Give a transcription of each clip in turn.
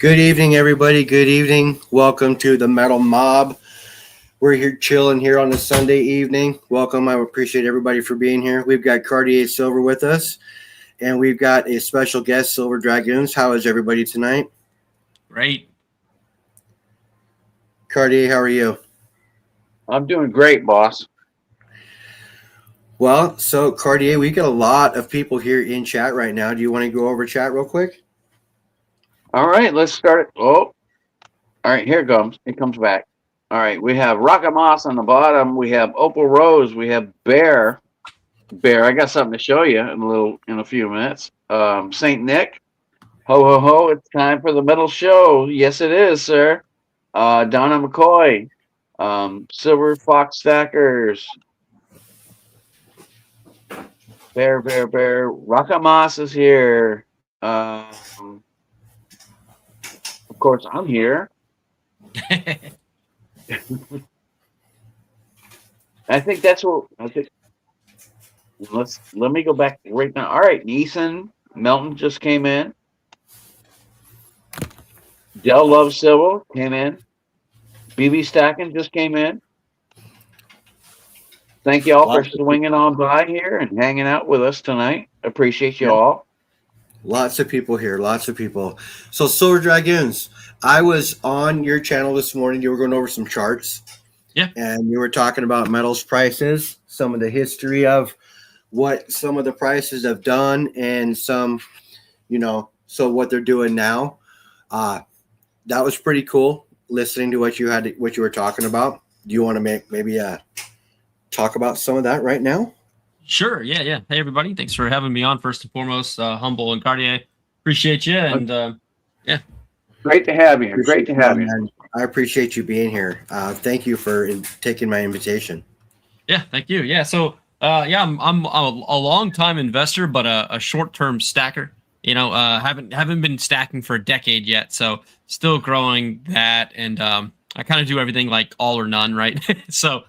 Good evening, everybody. Good evening. Welcome to the Metal Mob. We're here chilling here on a Sunday evening. Welcome. I appreciate everybody for being here. We've got Cartier Silver with us, and we've got a special guest, Silver Dragoons. How is everybody tonight? Great. Cartier, how are you? I'm doing great, boss. Well, so Cartier, we got a lot of people here in chat right now. Do you want to go over chat real quick? All right, let's start it. Oh, all right, here it comes. It comes back. All right, we have Rocket Moss on the bottom. We have Opal Rose. We have Bear. Bear, I got something to show you in a few minutes. Saint Nick. Ho ho ho! It's time for the metal show. Yes, it is, sir. Donna McCoy. Silver Fox Stackers. Bear, Bear, Bear. Rocket Moss is here. Of course, I'm here. I think that's what I think. Let me go back right now. All right, Neeson Melton just came in. Dell Love Silver came in. BB Stacking just came in. Thank you all for swinging on by here and hanging out with us tonight. Appreciate you all. Lots of people here. Lots of people. So, Silver Dragoons, I was on your channel this morning. You were going over some charts. Yeah. And you were talking about metals prices, some of the history of what some of the prices have done, and some, so what they're doing now. That was pretty cool listening to what you were talking about. Do you want to maybe talk about some of that right now? Sure. Yeah. Hey, everybody. Thanks for having me on. First and foremost, Humble and Cartier. Appreciate you. And yeah. Great to have you. Great to have you. I appreciate you being here. Thank you for taking my invitation. Yeah. Thank you. Yeah. So, I'm a long-time investor, but a short-term stacker. Haven't been stacking for a decade yet. So still growing that. And I kind of do everything like all or none, right? So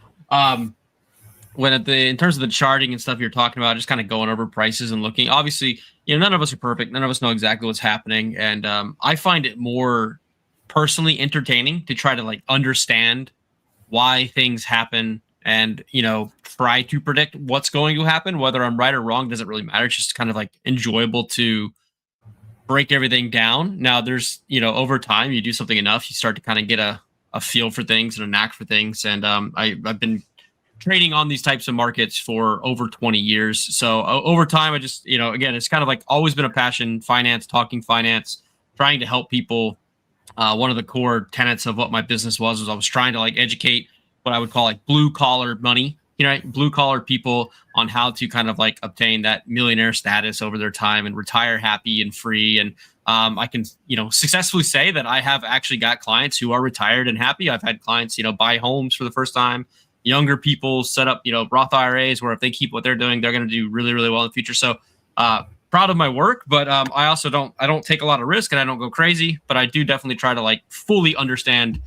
in terms of the charting and stuff you're talking about, just kind of going over prices and looking, obviously, none of us are perfect. None of us know exactly what's happening. And I find it more personally entertaining to try to like understand why things happen and, try to predict what's going to happen. Whether I'm right or wrong doesn't really matter. It's just kind of like enjoyable to break everything down. Now there's, over time you do something enough, you start to kind of get a feel for things and a knack for things. And I've been trading on these types of markets for over 20 years. So over time, I just, again, it's kind of like always been a passion, talking finance, trying to help people. One of the core tenets of what my business was I was trying to like educate what I would call like blue collar money, blue collar people on how to kind of like obtain that millionaire status over their time and retire happy and free. And I can, successfully say that I have actually got clients who are retired and happy. I've had clients, buy homes for the first time. Younger people set up, Roth IRAs where if they keep what they're doing, they're going to do really, really well in the future. So proud of my work, but I also don't take a lot of risk and I don't go crazy, but I do definitely try to like fully understand,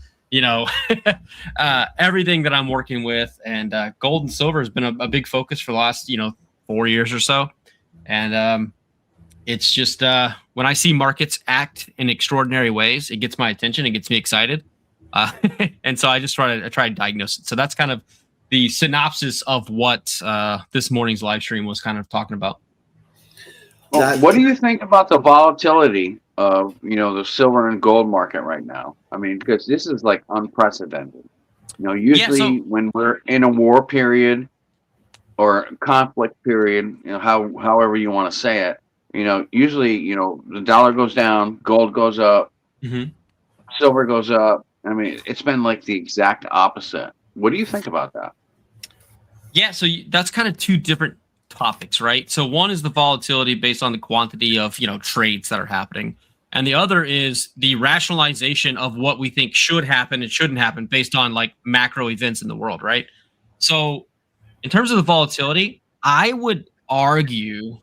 everything that I'm working with. And gold and silver has been a big focus for the last, 4 years or so. And it's just when I see markets act in extraordinary ways, it gets my attention. It gets me excited. And so I just try to diagnose it. So that's kind of the synopsis of what this morning's live stream was kind of talking about. Well, what do you think about the volatility of, the silver and gold market right now? I mean, because this is like unprecedented. Usually when we're in a war period or conflict period, however you want to say it, usually, the dollar goes down, gold goes up, silver goes up. I mean, it's been like the exact opposite. What do you think about that? Yeah, so that's kind of two different topics, right? So one is the volatility based on the quantity of, trades that are happening. And the other is the rationalization of what we think should happen and shouldn't happen based on like macro events in the world, right? So in terms of the volatility, I would argue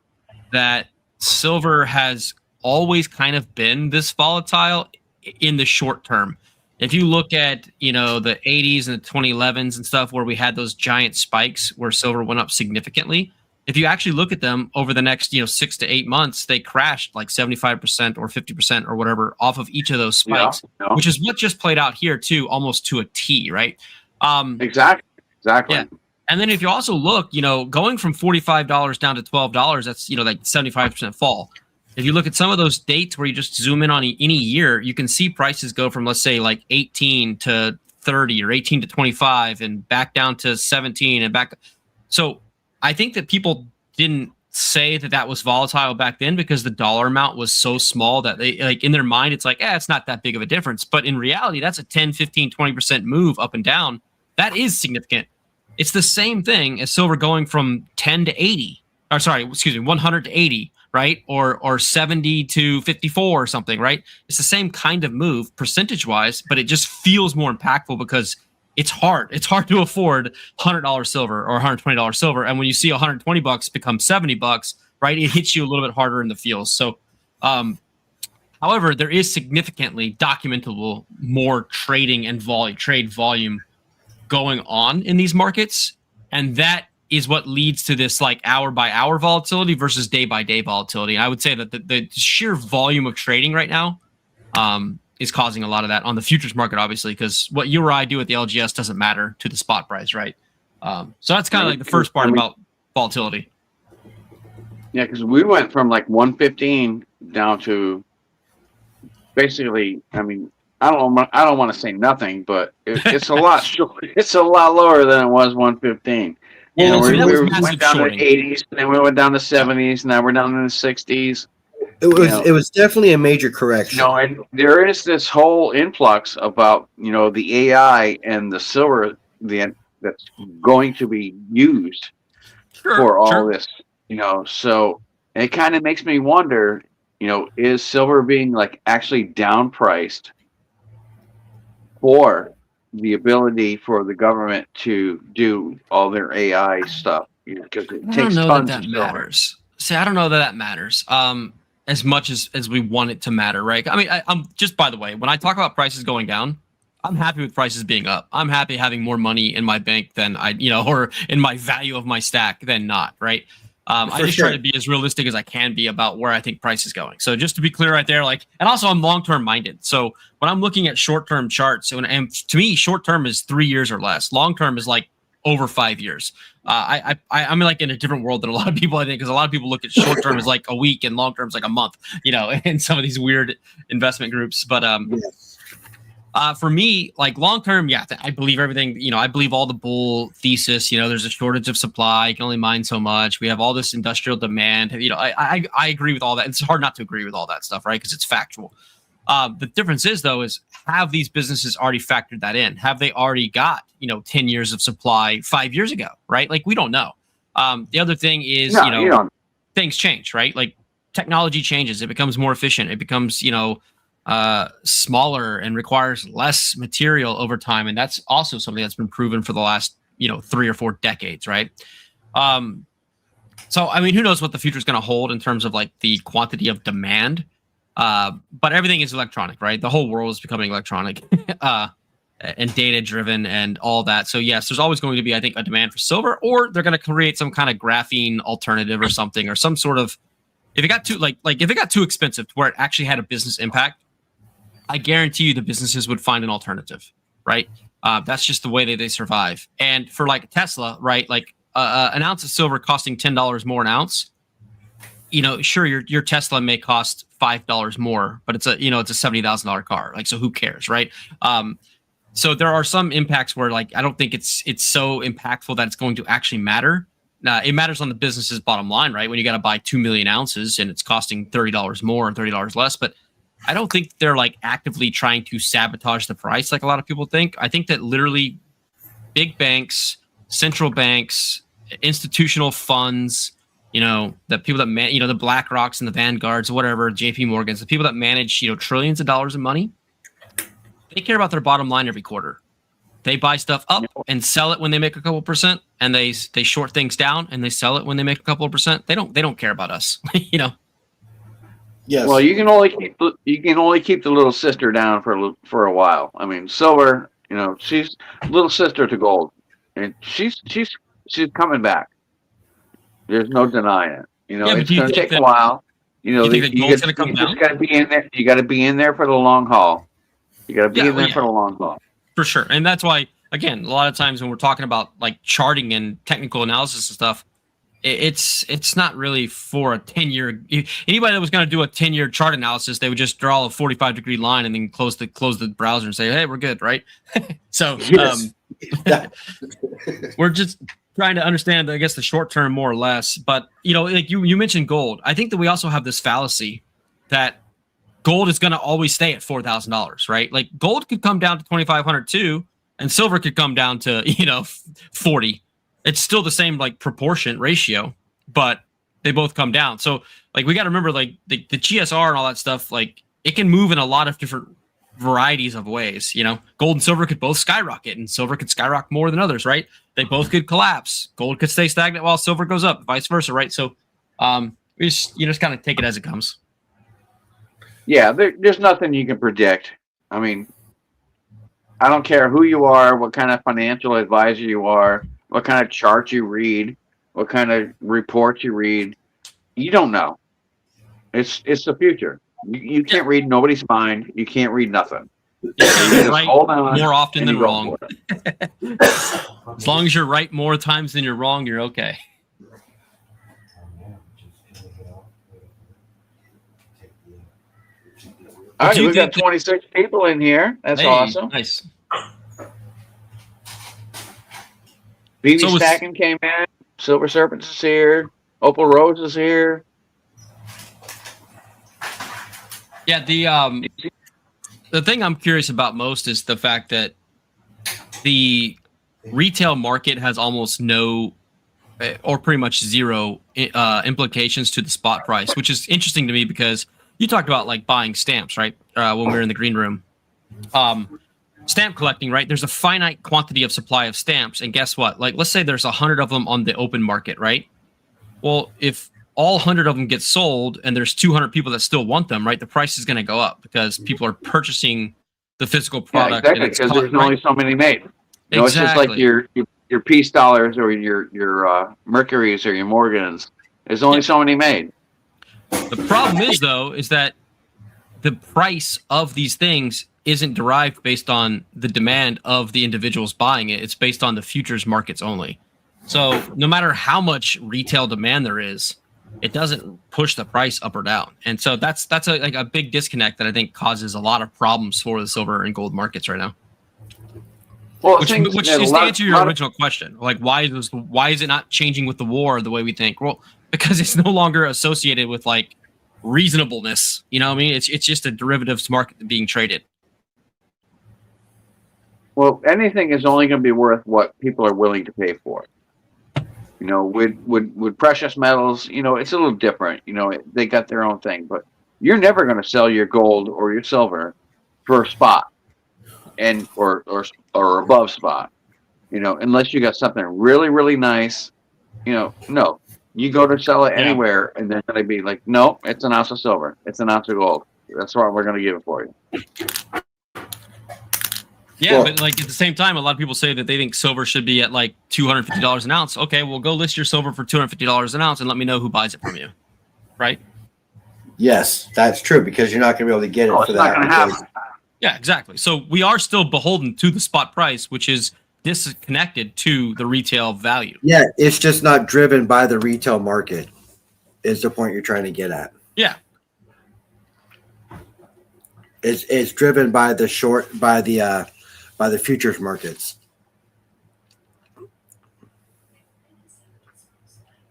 that silver has always kind of been this volatile in the short term. If you look at, the 80s and the 2011s and stuff where we had those giant spikes where silver went up significantly, if you actually look at them over the next 6 to 8 months, they crashed like 75% or 50% or whatever off of each of those spikes, which is what just played out here too, almost to a T, right? Exactly. Yeah. And then if you also look, going from $45 down to $12, that's like 75% fall. If you look at some of those dates where you just zoom in on any year, you can see prices go from, let's say, like 18 to 30 or 18 to 25 and back down to 17 and back. So I think that people didn't say that was volatile back then because the dollar amount was so small that they, like, in their mind, it's like, it's not that big of a difference. But in reality, that's a 10, 15, 20% move up and down. That is significant. It's the same thing as silver going from 10 to 80, or 100 to 80. Right? Or 70 to 54 or something, right? It's the same kind of move percentage wise, but it just feels more impactful because it's hard. It's hard to afford $100 silver or $120 silver. And when you see $120 become $70, right? It hits you a little bit harder in the feels. So, however, there is significantly documentable more trading and trade volume going on in these markets. And that is what leads to this like hour by hour volatility versus day by day volatility. And I would say that the sheer volume of trading right now is causing a lot of that on the futures market, obviously, because what you or I do at the LGS doesn't matter to the spot price, right? So that's kind of like the first part about volatility. Yeah, because we went from like 115 down to basically, I mean, I don't want to say nothing, but it's a lot it's a lot lower than it was 115. Well, we went down shorting. to 80s, then we went down to 70s, now we're down in the 60s. It was definitely a major correction. And there is this whole influx about the AI and the silver that's going to be used for all this. So it kind of makes me wonder. Is silver being like actually downpriced for the ability for the government to do all their AI stuff? Because it takes tons of matters. See, I don't know that matters as much as we want it to matter, right? I mean, I'm just, by the way, when I talk about prices going down, I'm happy with prices being up. I'm happy having more money in my bank than or in my value of my stack than not, right? I just try to be as realistic as I can be about where I think price is going. So just to be clear right there, and also I'm long-term minded. So when I'm looking at short-term charts, and to me, short-term is 3 years or less. Long-term is like over 5 years. I'm like in a different world than a lot of people, I think, because a lot of people look at short-term as like a week and long-term is like a month, in some of these weird investment groups. But yes. For me, like long-term, I believe everything, I believe all the bull thesis, there's a shortage of supply. You can only mine so much. We have all this industrial demand. I agree with all that. It's hard not to agree with all that stuff, right? Because it's factual. The difference is, though, have these businesses already factored that in? Have they already got, 10 years of supply 5 years ago, right? Like, we don't know. The other thing is, things change, right? Like technology changes. It becomes more efficient. It becomes, smaller and requires less material over time, and that's also something that's been proven for the last 3 or 4 decades, right? So I mean, who knows what the future is going to hold in terms of like the quantity of demand, but everything is electronic, right? The whole world is becoming electronic and data driven and all that. So yes, there's always going to be, I think, a demand for silver, or they're going to create some kind of graphene alternative or something, or some sort of, if it got too if it got too expensive to where it actually had a business impact, I guarantee you the businesses would find an alternative, right? That's just the way that they survive. And for like Tesla, right? Like an ounce of silver costing $10 more an ounce, sure, your Tesla may cost $5 more, but it's a $70,000 car. Like, so who cares, right? So there are some impacts where like I don't think it's so impactful that it's going to actually matter. It matters on the business's bottom line, right? When you got to buy 2 million ounces and it's costing $30 more and $30 less, but I don't think they're like actively trying to sabotage the price like a lot of people think. I think that literally big banks, central banks, institutional funds, the people that the BlackRocks and the Vanguards, whatever, JP Morgans, the people that manage, trillions of dollars of money, they care about their bottom line every quarter. They buy stuff up and sell it when they make a couple percent, and they short things down and they sell it when they make a couple of percent. They don't care about us, Yes. Well, you can only keep the little sister down for a while. I mean, silver, she's little sister to gold, and she's coming back. There's no denying it. You know, Yeah, but it's do you going to think take a while. You know, do you think that gold's going to come down? just got to be in there. You got to be in there for the long haul. You got to be in there for the long haul. For sure. And that's why, again, a lot of times when we're talking about like charting and technical analysis and stuff, it's not really for a 10-year. Anybody that was going to do a 10-year chart analysis, they would just draw a 45-degree line and then close the browser and say, hey, we're good, right? So Yes. we're just trying to understand, I guess, the short term more or less. But, you know, like you mentioned gold. I think that we also have this fallacy that gold is going to always stay at $4,000, right? Like gold could come down to 2,500 too, and silver could come down to, 40. It's still the same like proportion ratio, but they both come down. So like we got to remember like the GSR and all that stuff, like it can move in a lot of different varieties of ways. Gold and silver could both skyrocket, and silver could skyrocket more than others, right? They both could collapse. Gold could stay stagnant while silver goes up, vice versa, right? So we just kind of take it as it comes. Yeah, there's nothing you can predict. I mean, I don't care who you are, what kind of financial advisor you are, what kind of chart you read, what kind of reports you read. You don't know. It's the future. You can't read nobody's mind. You can't read nothing. You're right more often than wrong. As long as you're right more times than you're wrong, you're okay. All right, we've got 26 people in here. That's awesome. Nice. BB Stacking came in. Silver Serpents is here. Opal Rose is here. Yeah, the thing I'm curious about most is the fact that the retail market has almost no or pretty much zero implications to the spot price, which is interesting to me because you talked about like buying stamps, right? When we were in the green room. Stamp collecting, right? There's a finite quantity of supply of stamps. And guess what? Like, let's say there's 100 of them on the open market, right? Well, if all 100 of them get sold and there's 200 people that still want them, right? The price is going to go up because people are purchasing the physical product. Yeah, exactly, because there's only so many made. It's just like your peace dollars or your Mercuries or your Morgans. There's only so many made. The problem is, though, is that the price of these things isn't derived based on the demand of the individuals buying it. It's based on the futures markets only. So no matter how much retail demand there is, it doesn't push the price up or down. And so that's a big disconnect that I think causes a lot of problems for the silver and gold markets right now. Well, which is to answer your original question, like why is it not changing with the war the way we think? Well, because it's no longer associated with like reasonableness. You know what I mean? It's just a derivatives market being traded. Well, anything is only going to be worth what people are willing to pay for. With precious metals, it's a little different. They got their own thing, but you're never going to sell your gold or your silver for a spot and or above spot, unless you got something really, really nice. No, you go to sell it anywhere, and they're going to be like, no, it's an ounce of silver, it's an ounce of gold. That's what we're going to give it for you. Yeah, but like at the same time, a lot of people say that they think silver should be at like $250 an ounce. Okay, well, go list your silver for $250 an ounce and let me know who buys it from you, right? Yes, that's true because you're not going to be able to get it for that. Not going to happen. Yeah, exactly. So we are still beholden to the spot price, which is disconnected to the retail value. Yeah, it's just not driven by the retail market. Is the point you're trying to get at? Yeah. It's driven by the futures markets. I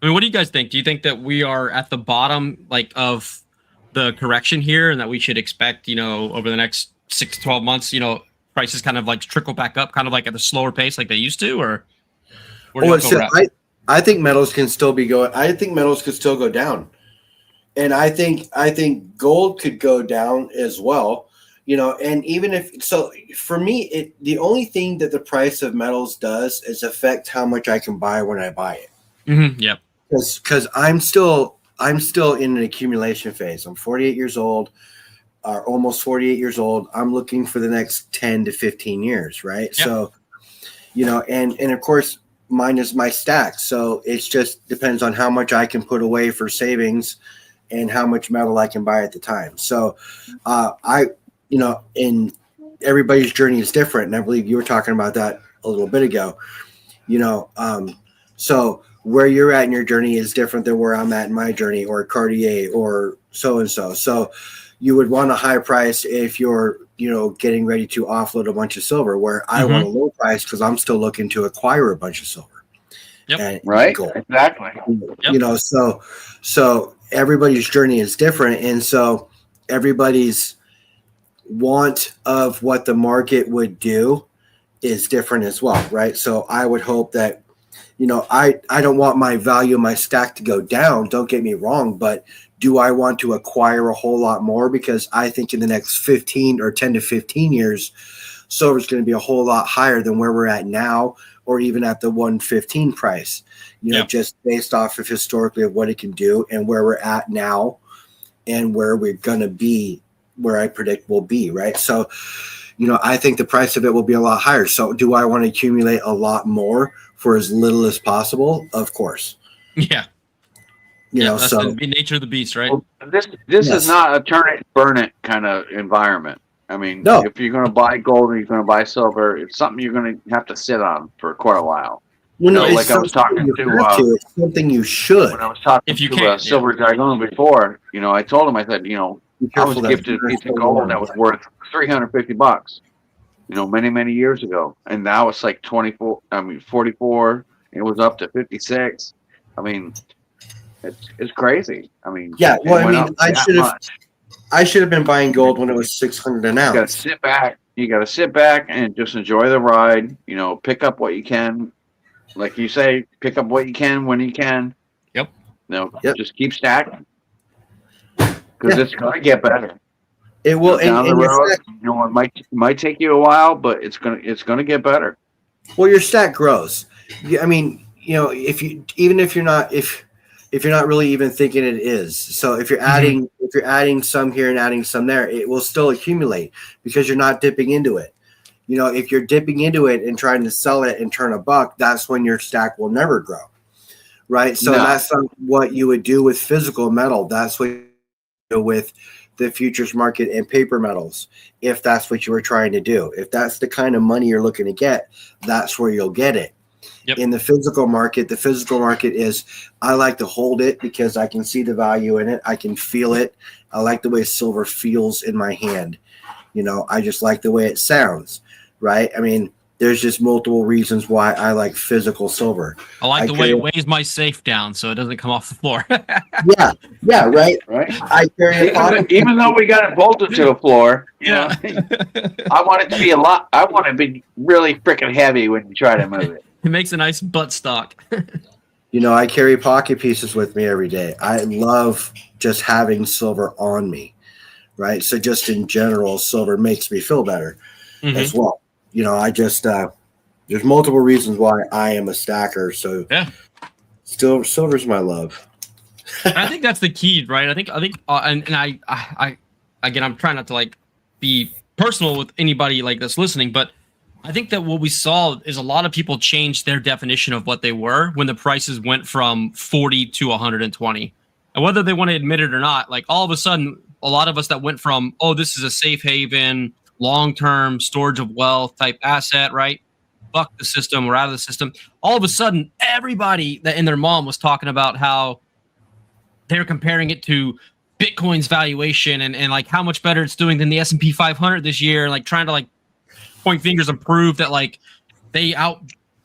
mean, what do you guys think? Do you think that we are at the bottom of the correction here and that we should expect, over the next 6 to 12 months, prices kind of like trickle back up kind of like at a slower pace like they used to, or I think metals can still be going. I think metals could still go down. And I think gold could go down as well. And even if so, for me, the only thing that the price of metals does is affect how much I can buy when I buy it. Mm-hmm. Yep. Because I'm still in an accumulation phase. I'm 48 years old, almost 48 years old. I'm looking for the next 10 to 15 years, right? Yep. So, and of course, mine is my stack. So it just depends on how much I can put away for savings and how much metal I can buy at the time. So in everybody's journey is different. And I believe you were talking about that a little bit ago, so where you're at in your journey is different than where I'm at in my journey, or Cartier or so-and-so. So you would want a high price if you're, getting ready to offload a bunch of silver, where I want a low price because I'm still looking to acquire a bunch of silver. Yep. Right. Gold. Exactly. Yep. So everybody's journey is different. And so everybody's want of what the market would do is different as well. Right. So I would hope that, I don't want my value of my stack to go down. Don't get me wrong, but do I want to acquire a whole lot more? Because I think in the next 10 to 15 years, silver is going to be a whole lot higher than where we're at now, or even at the 115 price, just based off of historically of what it can do and where we're at now and where we're going to be, where I predict we'll be. Right. So, I think the price of it will be a lot higher. So do I want to accumulate a lot more for as little as possible? Of course. Yeah. That's the nature of the beast, right? Well, this is not a turn it, burn it kind of environment. I mean, if you're going to buy gold or you're going to buy silver, it's something you're going to have to sit on for quite a while. Like I was talking to it's something you should. When I was talking to Silver Dragoon before, I told him, I said, I was gifted a piece of gold that was worth $350, many years ago, and now it's like 44. It was up to 56. I mean, it's crazy. I mean, I should have been buying gold when it was 600 an ounce. You got to sit back and just enjoy the ride. Pick up what you can, like you say, pick up what you can when you can. Yep. Just keep stacking because it's going to get better. It will. Down the road, it might take you a while, but it's gonna get better. Well, your stack grows. I mean, if you're not really even thinking it is. So if you're adding some here and adding some there, it will still accumulate because you're not dipping into it. If you're dipping into it and trying to sell it and turn a buck, that's when your stack will never grow. Right. So that's not what you would do with physical metal. That's what you do with the futures market and paper metals, if that's what you were trying to do. If that's the kind of money you're looking to get, that's where you'll get it. Yep. In the physical market is, I like to hold it because I can see the value in it. I can feel it. I like the way silver feels in my hand. I just like the way it sounds, right? I mean, there's just multiple reasons why I like physical silver. I like the way it weighs my safe down so it doesn't come off the floor. yeah, right. I carry even though we got it bolted to the floor, I want it to be I want it to be really freaking heavy when you try to move it. It makes a nice butt stock. I carry pocket pieces with me every day. I love just having silver on me, right? So just in general, silver makes me feel better as well. I just there's multiple reasons why I am a stacker. So still, silver's my love. I think that's the key, right? I think, and I again, I'm trying not to be personal with anybody that's listening, but I think that what we saw is a lot of people changed their definition of what they were when the prices went from 40 to 120, and whether they want to admit it or not, all of a sudden, a lot of us that went from, this is a safe haven, long-term storage of wealth type asset, right? Buck the system, we're out of the system. All of a sudden, everybody that and their mom was talking about how they're comparing it to Bitcoin's valuation and how much better it's doing than the S&P 500 this year, and trying to point fingers and prove that they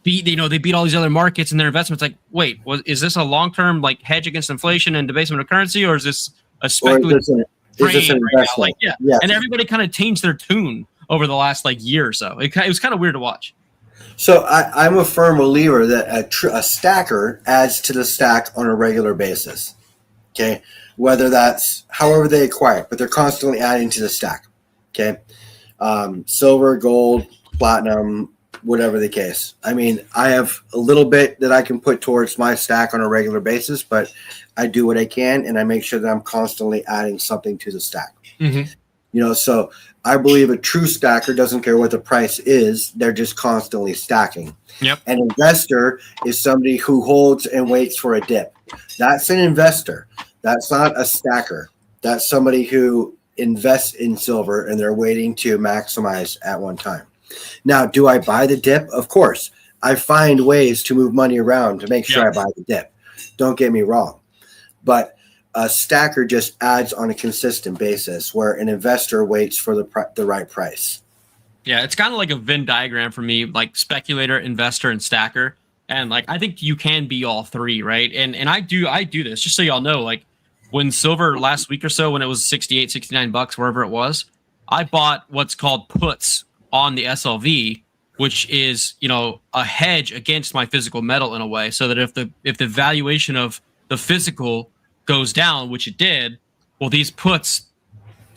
they beat all these other markets and their investments. Wait, is this a long-term hedge against inflation and debasement of currency, or is this a speculative? Is this an investment? Yes. And everybody kind of changed their tune over the last year or so. It was kind of weird to watch. So I'm a firm believer that a stacker adds to the stack on a regular basis. Okay, whether that's however they acquire it, but they're constantly adding to the stack. Okay, silver, gold, platinum, whatever the case. I mean, I have a little bit that I can put towards my stack on a regular basis, but I do what I can, and I make sure that I'm constantly adding something to the stack. So I believe a true stacker doesn't care what the price is. They're just constantly stacking. Yep. An investor is somebody who holds and waits for a dip. That's an investor. That's not a stacker. That's somebody who invests in silver and they're waiting to maximize at one time. Now, do I buy the dip? Of course. I find ways to move money around to make sure I buy the dip. Don't get me wrong. But a stacker just adds on a consistent basis where an investor waits for the right price. Yeah, it's kind of like a Venn diagram for me, like speculator, investor, and stacker. And like I think you can be all three, right? And I do this, just so y'all know, like when silver last week or so, when it was 68, 69 bucks, wherever it was, I bought what's called puts on the SLV, which is, a hedge against my physical metal in a way, so that if the valuation of the physical goes down, which it did, well, these puts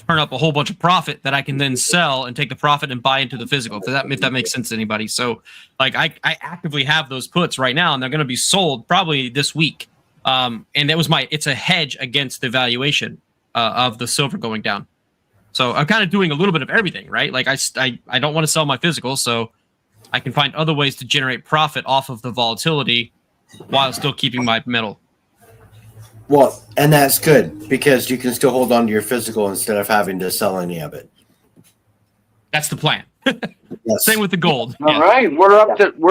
turn up a whole bunch of profit that I can then sell and take the profit and buy into the physical. If that makes sense to anybody. So like I actively have those puts right now, and they're going to be sold probably this week. And it's a hedge against the valuation of the silver going down. So I'm kind of doing a little bit of everything, right? Like I don't want to sell my physical, so I can find other ways to generate profit off of the volatility while still keeping my metal. Well, and that's good because you can still hold on to your physical instead of having to sell any of it. That's the plan. Yes. Same with the gold. All right, we're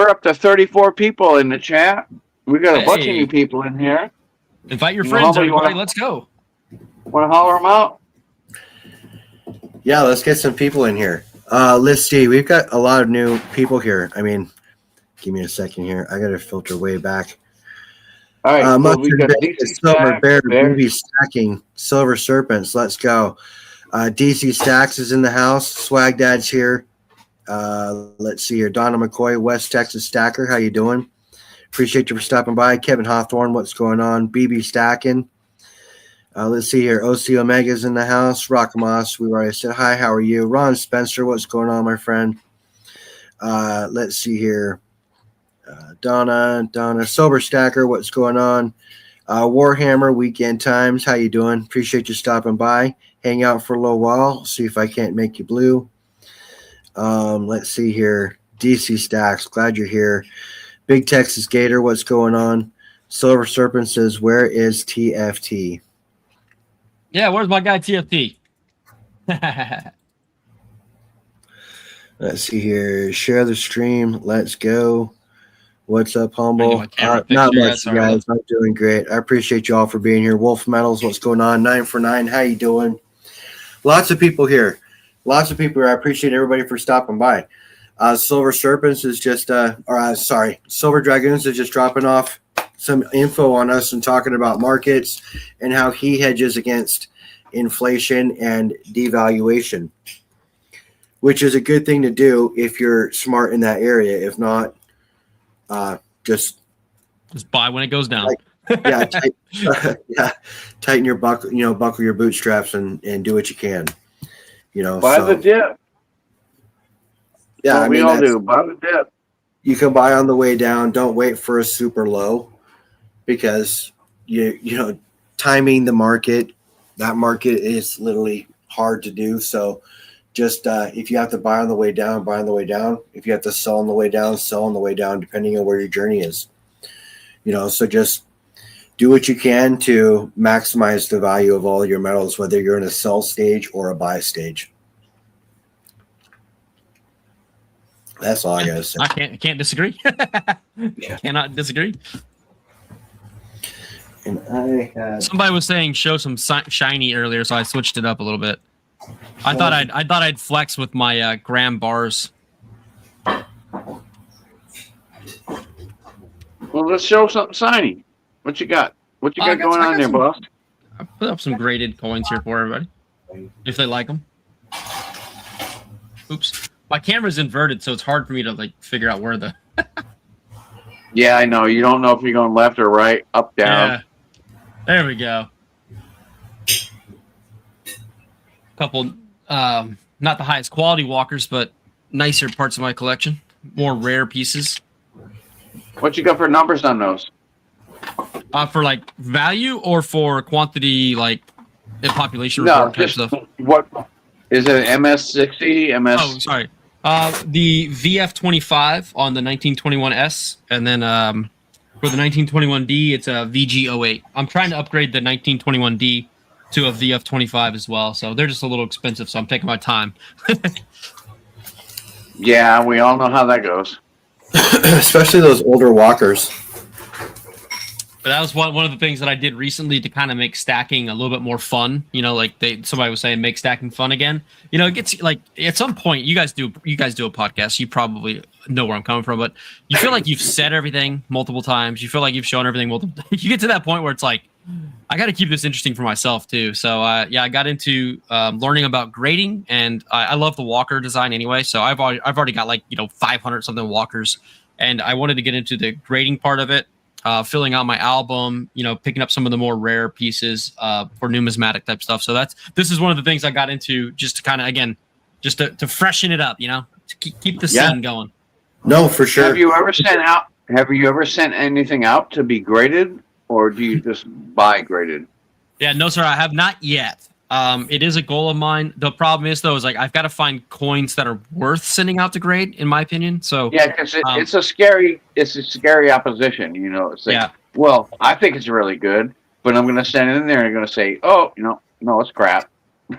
up to 34 people in the chat. We got a bunch of new people in here. Invite your friends, everybody. Let's go. Want to holler them out? Yeah, let's get some people in here. Let's see. We've got a lot of new people here. I mean, give me a second here. I got to filter way back. All right, Mustard Silver Bear, BB Stacking, Silver Serpents. Let's go. DC Stacks is in the house. Swag Dad's here. Let's see here. Donna McCoy, West Texas Stacker. How you doing? Appreciate you for stopping by. Kevin Hawthorne, what's going on? BB Stacking. Let's see here. OC Omega's in the house. Rockamos, we already said hi. How are you? Ron Spencer, what's going on, my friend? Let's see here. Donna, Sober Stacker, what's going on? Warhammer, Weekend Times, how you doing? Appreciate you stopping by. Hang out for a little while. See if I can't make you blue. Let's see here. DC Stacks, glad you're here. Big Texas Gator, what's going on? Silver Serpent says, where is TFT? Yeah, where's my guy TFT? Let's see here. Share the stream. Let's go. What's up, Humble? Not much, you guys. I'm doing great. I appreciate you all for being here. Wolf Metals, what's going on? 9 for 9. How you doing? Lots of people here. Lots of people here. I appreciate everybody for stopping by. Silver Serpents is just, Silver Dragoons is just dropping off some info on us and talking about markets and how he hedges against inflation and devaluation, which is a good thing to do if you're smart in that area. If not, just buy when it goes down. Tighten your buckle your bootstraps and do what you can. Buy the dip. Yeah, we all do. Buy the dip. You can buy on the way down. Don't wait for a super low, because timing the market. That market is literally hard to do. So just if you have to buy on the way down, buy on the way down. If you have to sell on the way down, sell on the way down, depending on where your journey is. So just do what you can to maximize the value of all your metals, whether you're in a sell stage or a buy stage. That's all I gotta say. I can't disagree. Cannot disagree. And somebody was saying show some shiny earlier, so I switched it up a little bit. I thought I'd flex with my gram bars. Well, let's show something shiny. What you got? What you got going on there, boss? I put up some graded coins here for everybody, if they like them. Oops. My camera's inverted, so it's hard for me to figure out where the. Yeah, I know. You don't know if you're going left or right, up, down. Yeah. There we go. Couple, not the highest quality walkers, but nicer parts of my collection. More rare pieces. What you got for numbers on those? For value or for quantity, in population report type stuff? Is it MS60? Oh, sorry. The VF25 on the 1921S, and then for the 1921D, it's a VG08. I'm trying to upgrade the 1921D to a VF25 as well, so they're just a little expensive, so I'm taking my time. Yeah, we all know how that goes. Especially those older walkers. But that was one of the things that I did recently to kind of make stacking a little bit more fun. You know, like somebody was saying, make stacking fun again. You know, it gets like at some point you guys do a podcast. You probably know where I'm coming from, but you feel like you've said everything multiple times. You feel like you've shown everything multiple. You get to that point where it's like, I got to keep this interesting for myself too. So yeah, I got into learning about grading, and I love the walker design anyway. So I've already got like 500 something walkers, and I wanted to get into the grading part of it. Filling out my album, picking up some of the more rare pieces for numismatic type stuff. So this is one of the things I got into just to kind of, again, just to freshen it up, to keep the scene going. No, for sure. Have you ever sent anything out to be graded, or do you just buy graded? Yeah, no, sir, I have not yet. It is a goal of mine. The problem is, though, is like I've got to find coins that are worth sending out to grade, in my opinion. So yeah, because it's a scary opposition. It's like, yeah. Well, I think it's really good, but I'm going to send it in there and I'm going to say, oh, no, it's crap.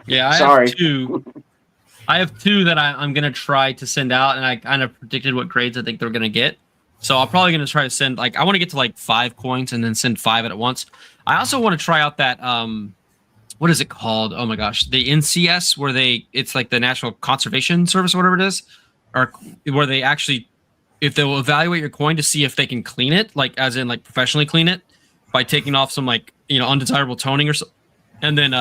Yeah, sorry. I have two that I'm going to try to send out, and I kind of predicted what grades I think they're going to get. So I'm probably going to try to send I want to get to like 5 coins and then send 5 at once. I also want to try out that what is it called? Oh my gosh, the NCS, where it's like the National Conservation Service or whatever it is, or where they actually, if they will evaluate your coin to see if they can clean it, like as in like professionally clean it by taking off some like undesirable toning or so. And then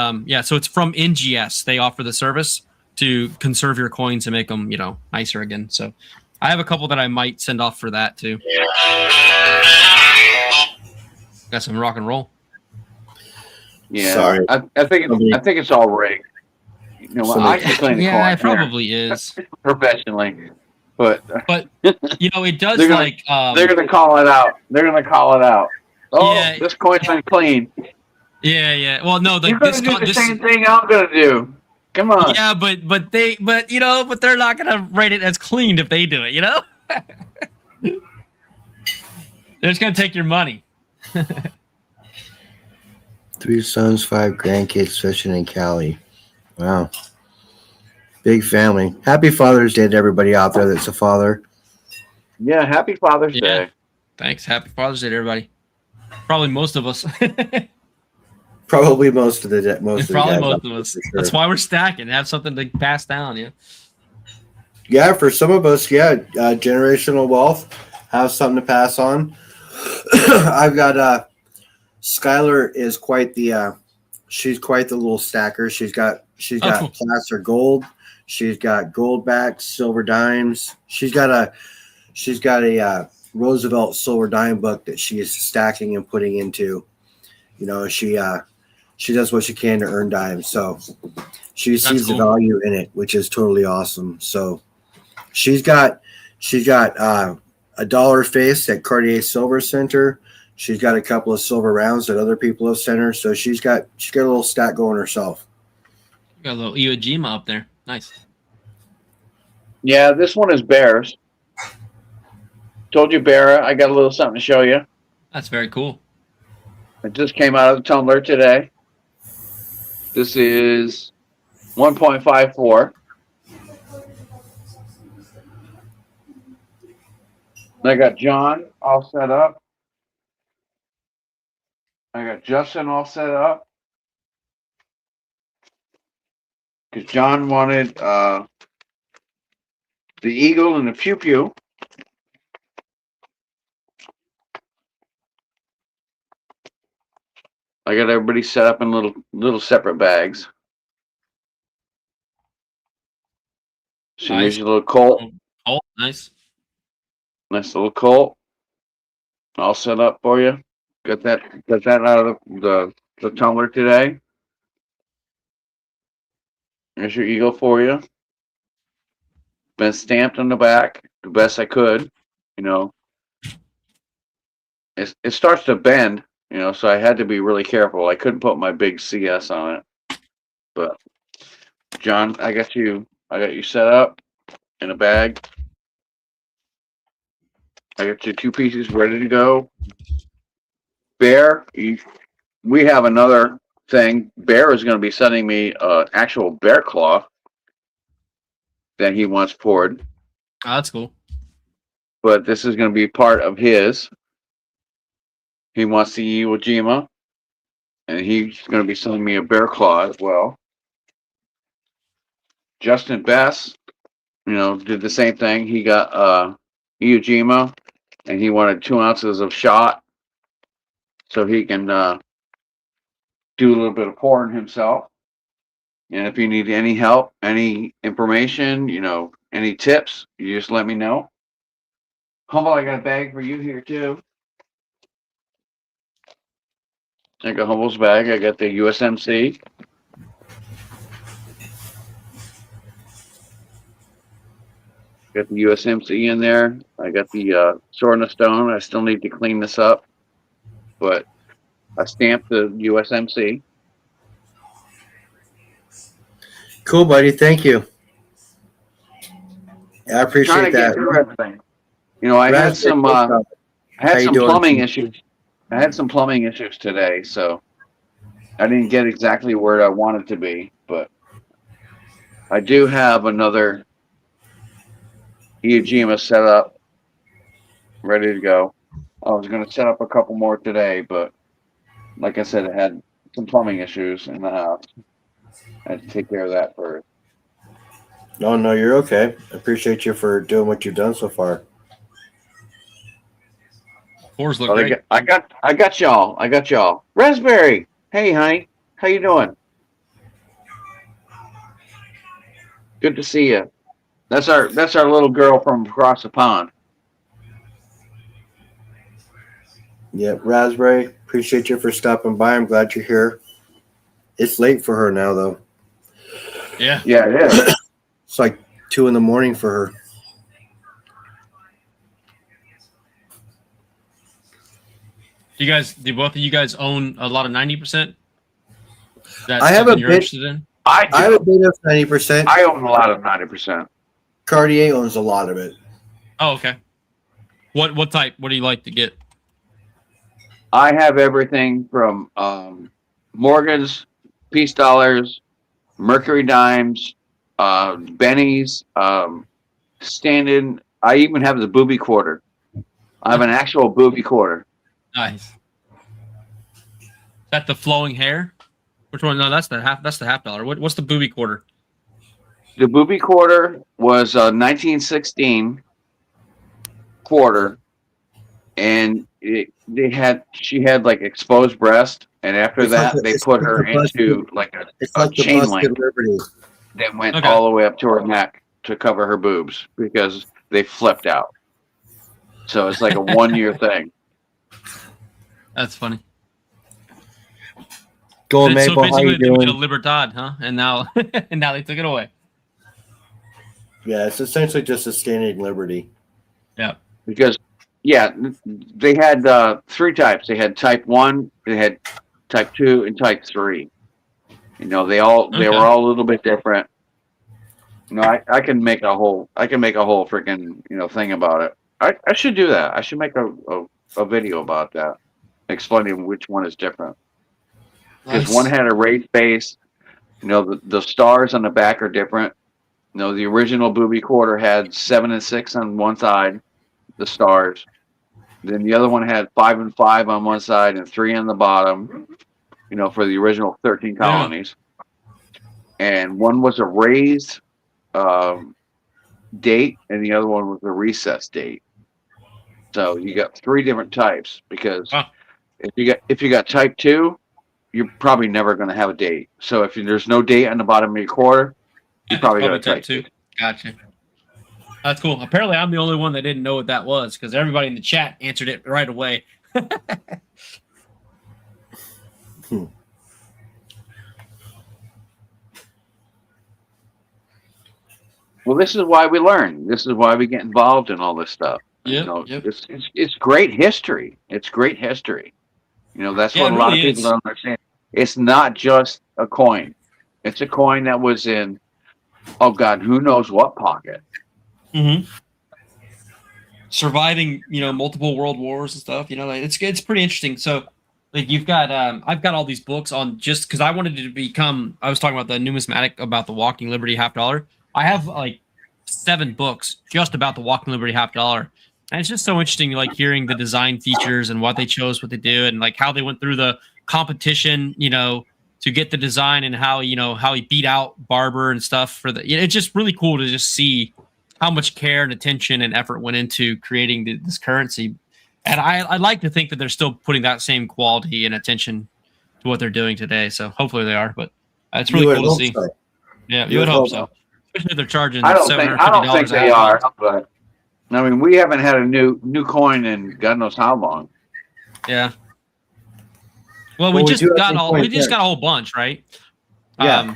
so it's from NGS. They offer the service to conserve your coins and make them nicer again. So I have a couple that I might send off for that too. Got some rock and roll. Yeah, sorry. I think it's all rigged. I can clean the coin. It probably is professionally, but it does they're gonna call it out. Oh, yeah. This coin's been clean. Yeah. Well, no, you're gonna do the same thing I'm gonna do. Come on. Yeah, but they're not gonna rate it as cleaned if they do it. They're just gonna take your money. 3 sons, 5 grandkids fishing in Cali. Wow. Big family. Happy Father's Day to everybody out there that's a father. Yeah, happy Father's Day. Thanks. Happy Father's Day to everybody. Probably most of us. Probably most of the most of us. Sure. That's why we're stacking. Have something to pass down, yeah. Yeah, for some of us, generational wealth. Have something to pass on. I've got Skylar is quite the she's quite the little stacker. She's got placer gold. She's got gold backs, silver dimes. She's got a Roosevelt silver dime book that she is stacking and putting into. She does what she can to earn dimes. So she sees the value in it, which is totally awesome. So she's got a dollar face at Cartier Silver Center. She's got a couple of silver rounds that other people have sent her. So she's got a little stack going herself. Got a little Iwo Jima up there. Nice. Yeah, this one is bears. Told you, Bear, I got a little something to show you. That's very cool. It just came out of the tumbler today. This is 1.54. I got John all set up. I got Justin all set up. Because John wanted the eagle and the pew pew. I got everybody set up in little separate bags. So here's your little Colt. Oh, nice. Nice little Colt. All set up for you. Got that out of the tumbler today. There's your eagle for you. Been stamped on the back the best I could. It starts to bend. So I had to be really careful. I couldn't put my big CS on it, but John, I got you set up in a bag. I got you 2 pieces ready to go. Bear, we have another thing. Bear is going to be sending me an actual bear claw that he wants poured. Oh, that's cool. But this is going to be part of his. He wants the Iwo Jima, and he's going to be sending me a bear claw as well. Justin Bess, did the same thing. He got Iwo Jima, and he wanted 2 ounces of shot, so he can do a little bit of pouring himself. And if you need any help, any information, any tips, you just let me know. Humble, I got a bag for you here too. I got Humble's bag. I got the USMC. Got the USMC in there. I got the Sword in the Stone. I still need to clean this up, but I stamped the USMC. Cool, buddy. Thank you. I appreciate that. I had some plumbing issues. I had some plumbing issues today, so I didn't get exactly where I wanted to be, but I do have another Iwo Jima set up, ready to go. I was going to set up a couple more today, but like I said, I had some plumbing issues in the house. I had to take care of that first. No, you're okay. I appreciate you for doing what you've done so far. Fours look great. I got y'all. Raspberry. Hey, honey. How you doing? Good to see you. That's our little girl from across the pond. Yep, Raspberry. Appreciate you for stopping by. I'm glad you're here. It's late for her now, though. Yeah. Yeah, it is. It's like 2 a.m. for her. Do both of you guys own a lot of 90%? I have a bit. Interested in? I have a bit of 90%. I own a lot of 90%. Cartier owns a lot of it. Oh, okay. What type? What do you like to get? I have everything from Morgans, Peace Dollars, Mercury Dimes, Bennies, stand-in. I even have the booby quarter. I have an actual booby quarter. Nice. Is that the flowing hair? Which one? No, that's the half dollar. What's the booby quarter? The booby quarter was a 1916 quarter, and she had like exposed breast, and after they put her into like a chain link that went all the way up to her neck to cover her boobs because they flipped out. So it's like a 1-year thing. That's funny. Gold Maple, so basically, how you doing? A Libertad, huh? And now they took it away. Yeah, it's essentially just a standing Liberty. Yeah. Because, they had 3 types. They had Type 1, they had Type 2, and Type 3. They were all a little bit different. I can make a whole freaking thing about it. I should do that. I should make a video about that, explaining which one is different. Because one had a raised base. The stars on the back are different. The original booby quarter had 7 and 6 on one side, the stars. Then the other one had 5 and 5 on one side and 3 on the bottom. For the original 13 colonies. And one was a raised date, and the other one was a recess date. So you got 3 different types because if you got Type 2, you're probably never going to have a date. So if there's no date on the bottom of your quarter, you probably got a Type 2. Gotcha. That's cool. Apparently, I'm the only one that didn't know what that was because everybody in the chat answered it right away. Well, this is why we learn. This is why we get involved in all this stuff. It's great history. It's great history. That's what a lot of people don't understand. It's not just a coin. It's a coin that was in oh God, who knows what pocket. Mm-hmm. Surviving, multiple world wars and stuff. Like it's pretty interesting. So, like you've got, I've got all these books on just because I wanted to become. I was talking about the numismatic about the Walking Liberty half dollar. I have like 7 books just about the Walking Liberty half dollar, and it's just so interesting, like hearing the design features and what they chose, what they do, and like how they went through the competition, to get the design and how he beat out Barber and stuff for the. It's just really cool to just see how much care and attention and effort went into creating this currency. And I like to think that they're still putting that same quality and attention to what they're doing today. So hopefully they are, but it's really cool to see. So. Yeah, you would hope so. Especially if they're charging $750. I don't think they are, but I mean, we haven't had a new coin in God knows how long. Yeah. Well, we just got a whole bunch, right? Yeah.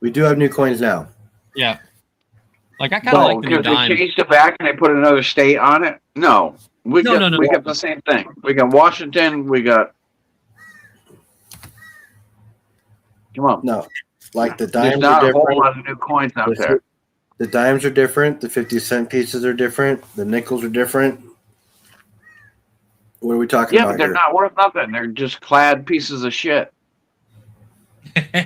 We do have new coins now. Yeah. Like I kind of like the new dime. They changed it back and they put another state on it. No, we got the same thing. We got Washington. We got. Come on. No, like the dimes There's not are a different. whole lot of new coins out there. The dimes are different. The 50-cent pieces are different. The nickels are different. What are we talking about? Yeah, but they're not worth nothing. They're just clad pieces of shit.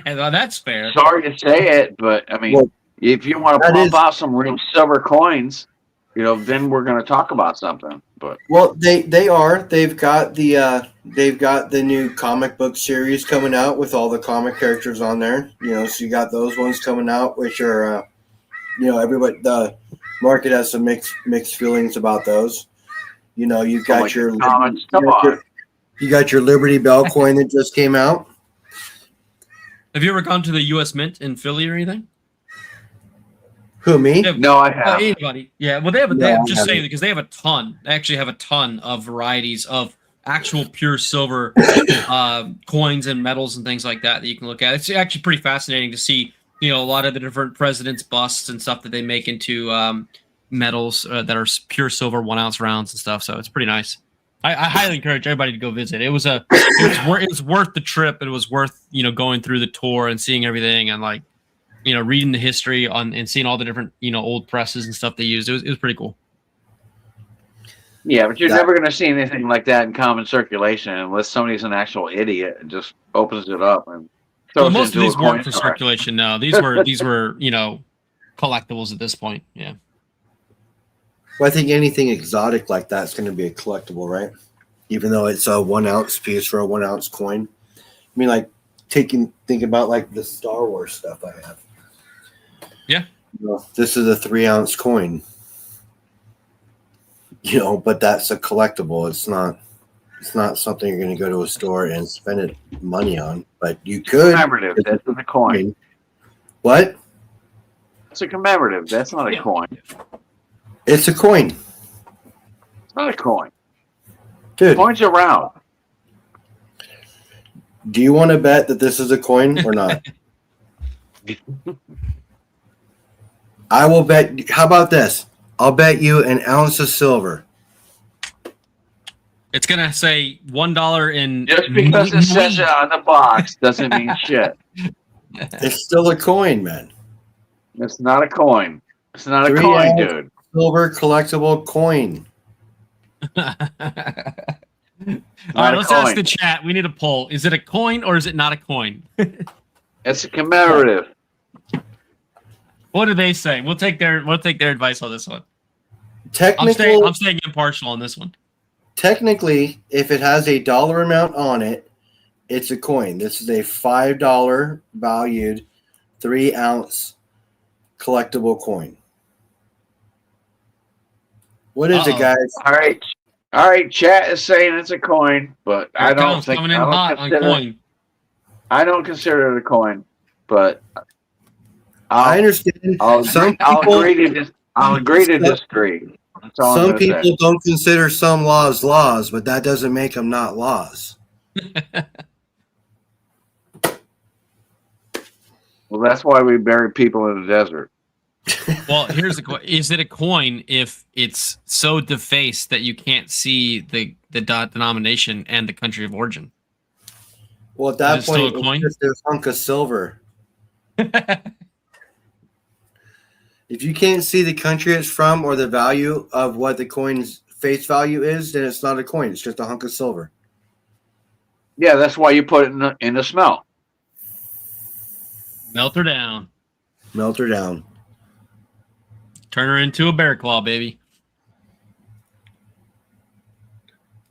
Well, that's fair. Sorry to say it, but I mean, if you want to pump out some real silver coins, then we're going to talk about something. But they are. They've got the new comic book series coming out with all the comic characters on there. So you got those ones coming out, which are, everybody. The market has some mixed feelings about those. You've got your you got your Liberty Bell coin that just came out. Have you ever gone to the U.S. Mint in Philly or anything? Who, me? No, I haven't. Anybody? Yeah. Well, they have. I'm just saying because they have a ton. They actually have a ton of varieties of actual pure silver coins and metals and things like that you can look at. It's actually pretty fascinating to see. A lot of the different presidents' busts and stuff that they make into metals that are pure silver 1 ounce rounds and stuff. So it's pretty nice. I highly encourage everybody to go visit. It was worth the trip. It was worth going through the tour and seeing everything and like reading the history and seeing all the different old presses and stuff they used. It was pretty cool. Yeah, but you're never going to see anything like that in common circulation unless somebody's an actual idiot and just opens it up and. Well, most of these weren't for circulation. No, these were collectibles at this point. Yeah. Well, I think anything exotic like that is going to be a collectible, right? Even though it's a 1 ounce piece for a 1 ounce coin. I mean, like think about like the Star Wars stuff I have. Yeah. This is a 3 ounce coin. But that's a collectible. It's not something you're going to go to a store and spend money on. But you could. Commemorative. That's a coin. What? It's a commemorative. That's not a coin. It's a coin. It's not a coin. Dude. Coins are round. Do you want to bet that this is a coin or not? I will bet. How about this? I'll bet you an ounce of silver. It's going to say $1 in. Just because it says it on the box doesn't mean shit. It's still a coin, man. It's not a coin. It's not a coin, dude. Silver collectible coin. All right, let's ask the chat. We need a poll. Is it a coin or is it not a coin? It's a commemorative. What do they say? We'll take their advice on this one. Technically, I'm staying impartial on this one. Technically, if it has a dollar amount on it, it's a coin. This is a $5 valued 3 ounce collectible coin. What is it, guys? All right. Chat is saying it's a coin, but I don't think coming in hot on coin. I don't consider it a coin, but I understand. I'll agree to disagree. Some people don't consider some laws laws, but that doesn't make them not laws. Well, that's why we bury people in the desert. Well, here's the question: is it a coin if it's so defaced that you can't see the denomination and the country of origin? Well, at that point, it's just a hunk of silver. If you can't see the country it's from or the value of what the coin's face value is, then it's not a coin. It's just a hunk of silver. Yeah, that's why you put it in the smelt. Melt her down. Melt her down. Turn her into a bear claw, baby.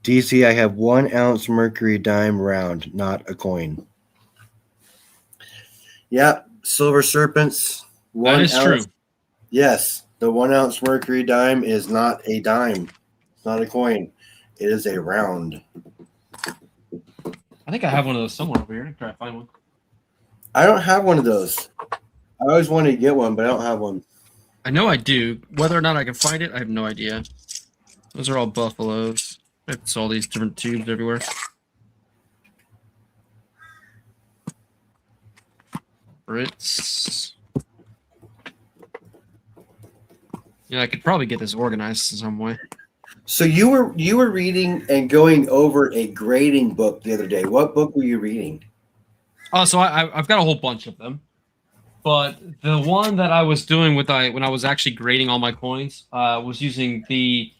DC, I have 1 ounce mercury dime round, not a coin. Yep, silver serpents. That is true. Yes, the 1 ounce mercury dime is not a dime. It's not a coin. It is a round. I think I have one of those somewhere over here. I'm trying to find one. I don't have one of those. I always wanted to get one, but I don't have one. I know I do. Whether or not I can find it, I have no idea. Those are all buffaloes. It's all these different tubes everywhere. Brits. Yeah, I could probably get this organized in some way. So you were reading and going over a grading book the other day. What book were you reading? Oh, so I've got a whole bunch of them, but the one that I was doing when I was actually grading all my coins was using the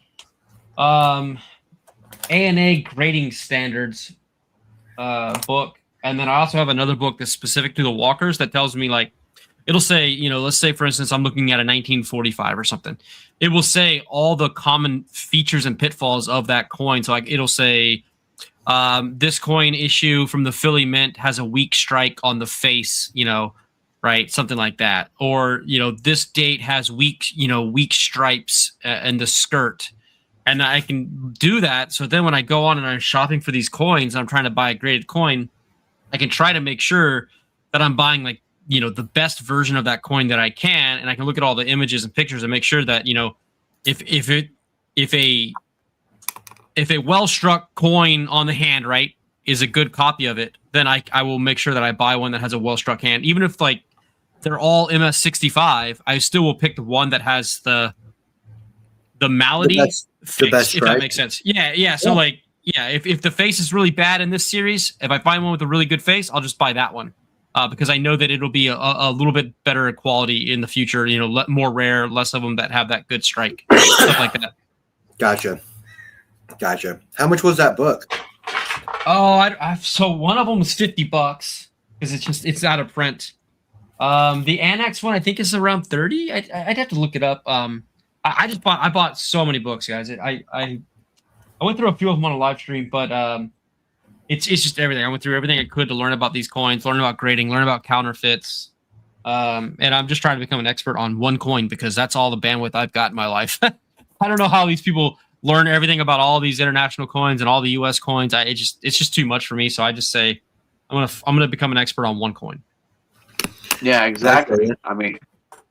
ANA grading standards book, and then I also have another book that's specific to the walkers that tells me, like, it'll say, let's say for instance I'm looking at a 1945 or something. It will say all the common features and pitfalls of that coin. So like it'll say this coin issue from the Philly Mint has a weak strike on the face, right? Something like that. Or, this date has weak stripes in the skirt. And I can do that. So then when I go on and I'm shopping for these coins, I'm trying to buy a graded coin, I can try to make sure that I'm buying like, the best version of that coin that I can. And I can look at all the images and pictures and make sure that, if a well-struck coin on the hand, right, is a good copy of it, then I will make sure that I buy one that has a well-struck hand. Even if like they're all MS65, I still will pick the one that has the malady fixed, if that makes sense. Yeah. So if the face is really bad in this series, if I find one with a really good face, I'll just buy that one. Because I know that it'll be a little bit better quality in the future, more rare, less of them that have that good strike, stuff like that. Gotcha. How much was that book? Oh, so one of them was $50 because it's out of print. The Annex one I think is around 30. I'd have to look it up. I bought so many books, guys. I went through a few of them on a live stream, but it's just everything. I went through everything I could to learn about these coins, learn about grading, learn about counterfeits. And I'm just trying to become an expert on one coin because that's all the bandwidth I've got in my life. I don't know how these people learn everything about all these international coins and all the US coins. It's just too much for me. So I just say I'm gonna become an expert on one coin. Yeah, exactly. I mean,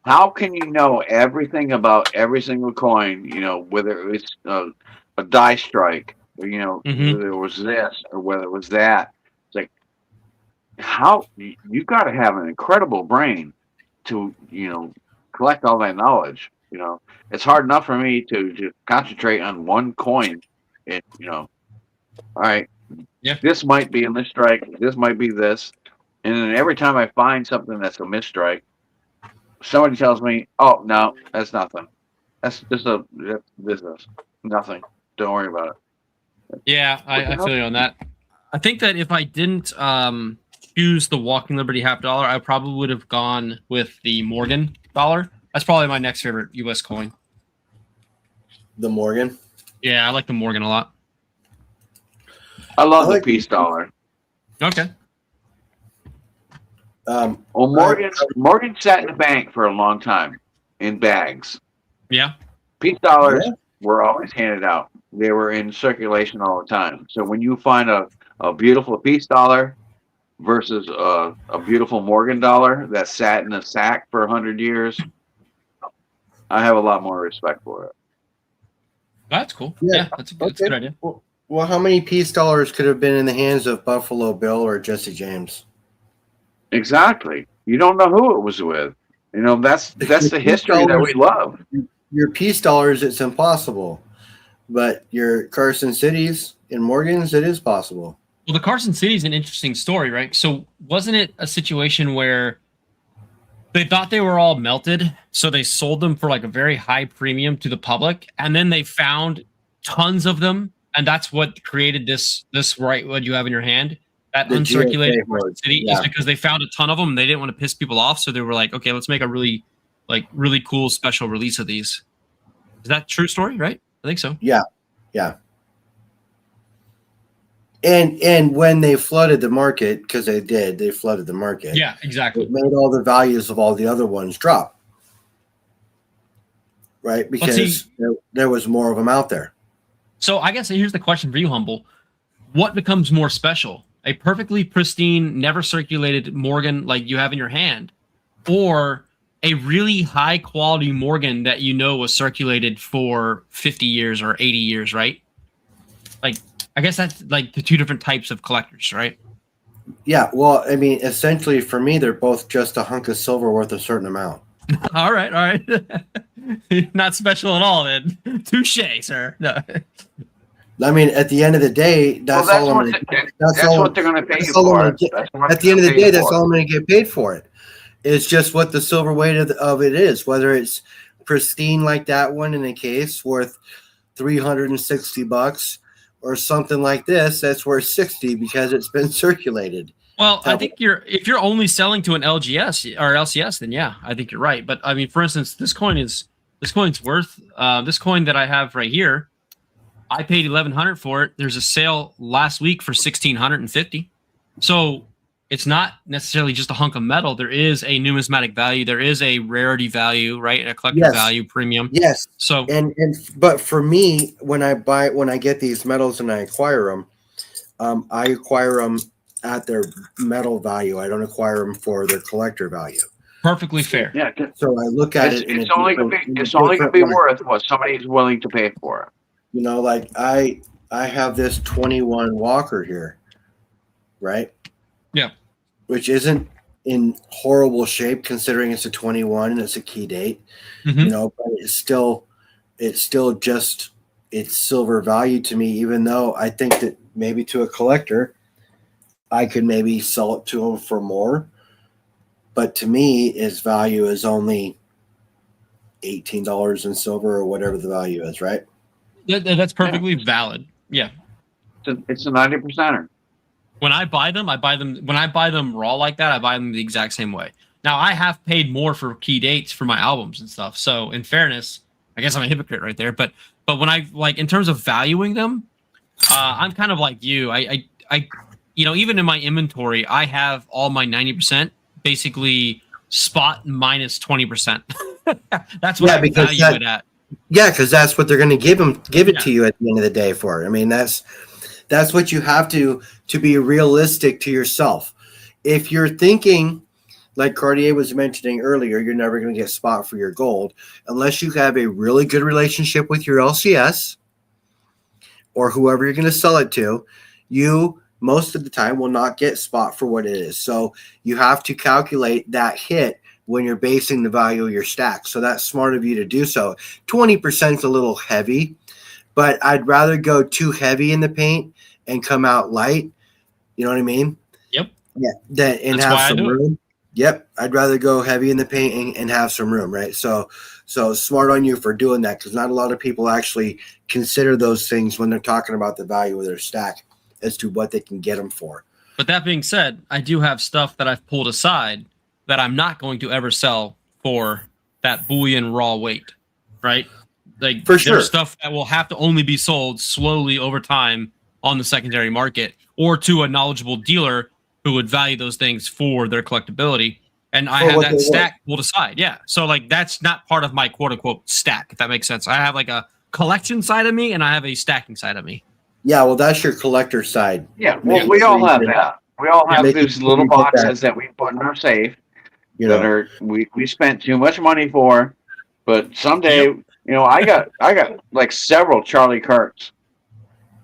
how can you know everything about every single coin, whether it's a die strike, or, whether it was this or whether it was that? It's like, how you've got to have an incredible brain to, collect all that knowledge. It's hard enough for me to concentrate on one coin. All right, yeah, this might be a misstrike, this might be this. And then every time I find something that's a misstrike, somebody tells me, "Oh no, that's nothing. That's just this is nothing. Don't worry about it." Yeah, I feel you on that. I think that if I didn't choose the Walking Liberty $50, I probably would have gone with the Morgan dollar. That's probably my next favorite U.S. coin. The Morgan? Yeah, I like the Morgan a lot. I love the peace dollar. Okay. Morgan sat in the bank for a long time in bags. Yeah. Peace dollars were always handed out. They were in circulation all the time. So when you find a beautiful peace dollar versus a beautiful Morgan dollar that sat in a sack for 100 years, I have a lot more respect for it. That's cool. Yeah, that's a good idea. Well, how many peace dollars could have been in the hands of Buffalo Bill or Jesse James? Exactly. You don't know who it was with. That's the history that we love. Your peace dollars, it's impossible. But your Carson Cities and Morgans, it is possible. Well, the Carson City is an interesting story, right? So wasn't it a situation where They thought they were all melted, so they sold them for like a very high premium to the public, and then they found tons of them, and that's what created this right what you have in your hand. That The uncirculated GSA city is because they found a ton of them. And they didn't want to piss people off, so they were like, "Okay, let's make a really cool special release of these." Is that true story? Right? I think so. Yeah. And when they flooded the market, because they flooded the market. Yeah, exactly. It made all the values of all the other ones drop, right? Because there was more of them out there. So I guess here's the question for you, Humble. What becomes more special? A perfectly pristine, never circulated Morgan like you have in your hand, or a really high quality Morgan that you know was circulated for 50 years or 80 years, right? Like, I guess that's like the two different types of collectors, right? Yeah, well, I mean, essentially for me, they're both just a hunk of silver worth a certain amount. all right. Not special at all, then. Touche, sir. No. I mean, at the end of the day, that's all what they're going to pay you for. At the end of the day, that's all I'm going to get paid for it. It's just what the silver weight of it is, whether it's pristine like that one in a case worth $360, or something like this that's worth 60 because it's been circulated. Well, I think if you're only selling to an LGS or LCS, then yeah, I think you're right. But I mean, for instance, this coin's worth this coin that I have right here. I paid $1,100 for it. There's a sale last week for $1,650. So it's not necessarily just a hunk of metal. There is a numismatic value. There is a rarity value, right? A collector value premium. Yes. So but for me, when I get these metals and I acquire them, I acquire them at their metal value. I don't acquire them for their collector value. Perfectly fair. Yeah. So I look at it. It's only going to be worth what somebody's willing to pay for it. You know, like I have this 21 Walker here, right? Yeah. Which isn't in horrible shape considering it's a 21 and it's a key date. Mm-hmm. You know, but it's still just it's silver value to me, even though I think that maybe to a collector, I could maybe sell it to him for more. But to me, its value is only $18 in silver or whatever the value is, right? That's perfectly valid. Yeah. It's a 90%er. When I buy them raw like that, I buy them the exact same way. Now, I have paid more for key dates for my albums and stuff. So in fairness, I guess I'm a hypocrite right there. But when I in terms of valuing them, I'm kind of like you. I even in my inventory, I have all my 90% basically spot minus 20%. That's what I value it at. Yeah, because that's what they're going to give it to you at the end of the day for. I mean, that's what you have to be realistic to yourself. If you're thinking, like Cartier was mentioning earlier, you're never going to get spot for your gold unless you have a really good relationship with your LCS or whoever you're going to sell it to. You most of the time will not get spot for what it is. So you have to calculate that hit when you're basing the value of your stack. So that's smart of you to do so. 20% is a little heavy, but I'd rather go too heavy in the paint and come out light. You know what I mean? Yep. Yeah. And have some room. Yep. I'd rather go heavy in the paint and have some room, right? So smart on you for doing that, because not a lot of people actually consider those things when they're talking about the value of their stack as to what they can get them for. But that being said, I do have stuff that I've pulled aside that I'm not going to ever sell for that bullion raw weight, right? Like, for sure, there's stuff that will have to only be sold slowly over time on the secondary market or to a knowledgeable dealer who would value those things for their collectability. And I have that stack pulled aside. Yeah. So like, that's not part of my quote unquote stack, if that makes sense. I have like a collection side of me and I have a stacking side of me. Yeah. Well, that's your collector side. Yeah. Well, we all have that. We all have these little boxes that we put in our safe. That are we spent too much money for, but someday, I got like several Charlie Kirks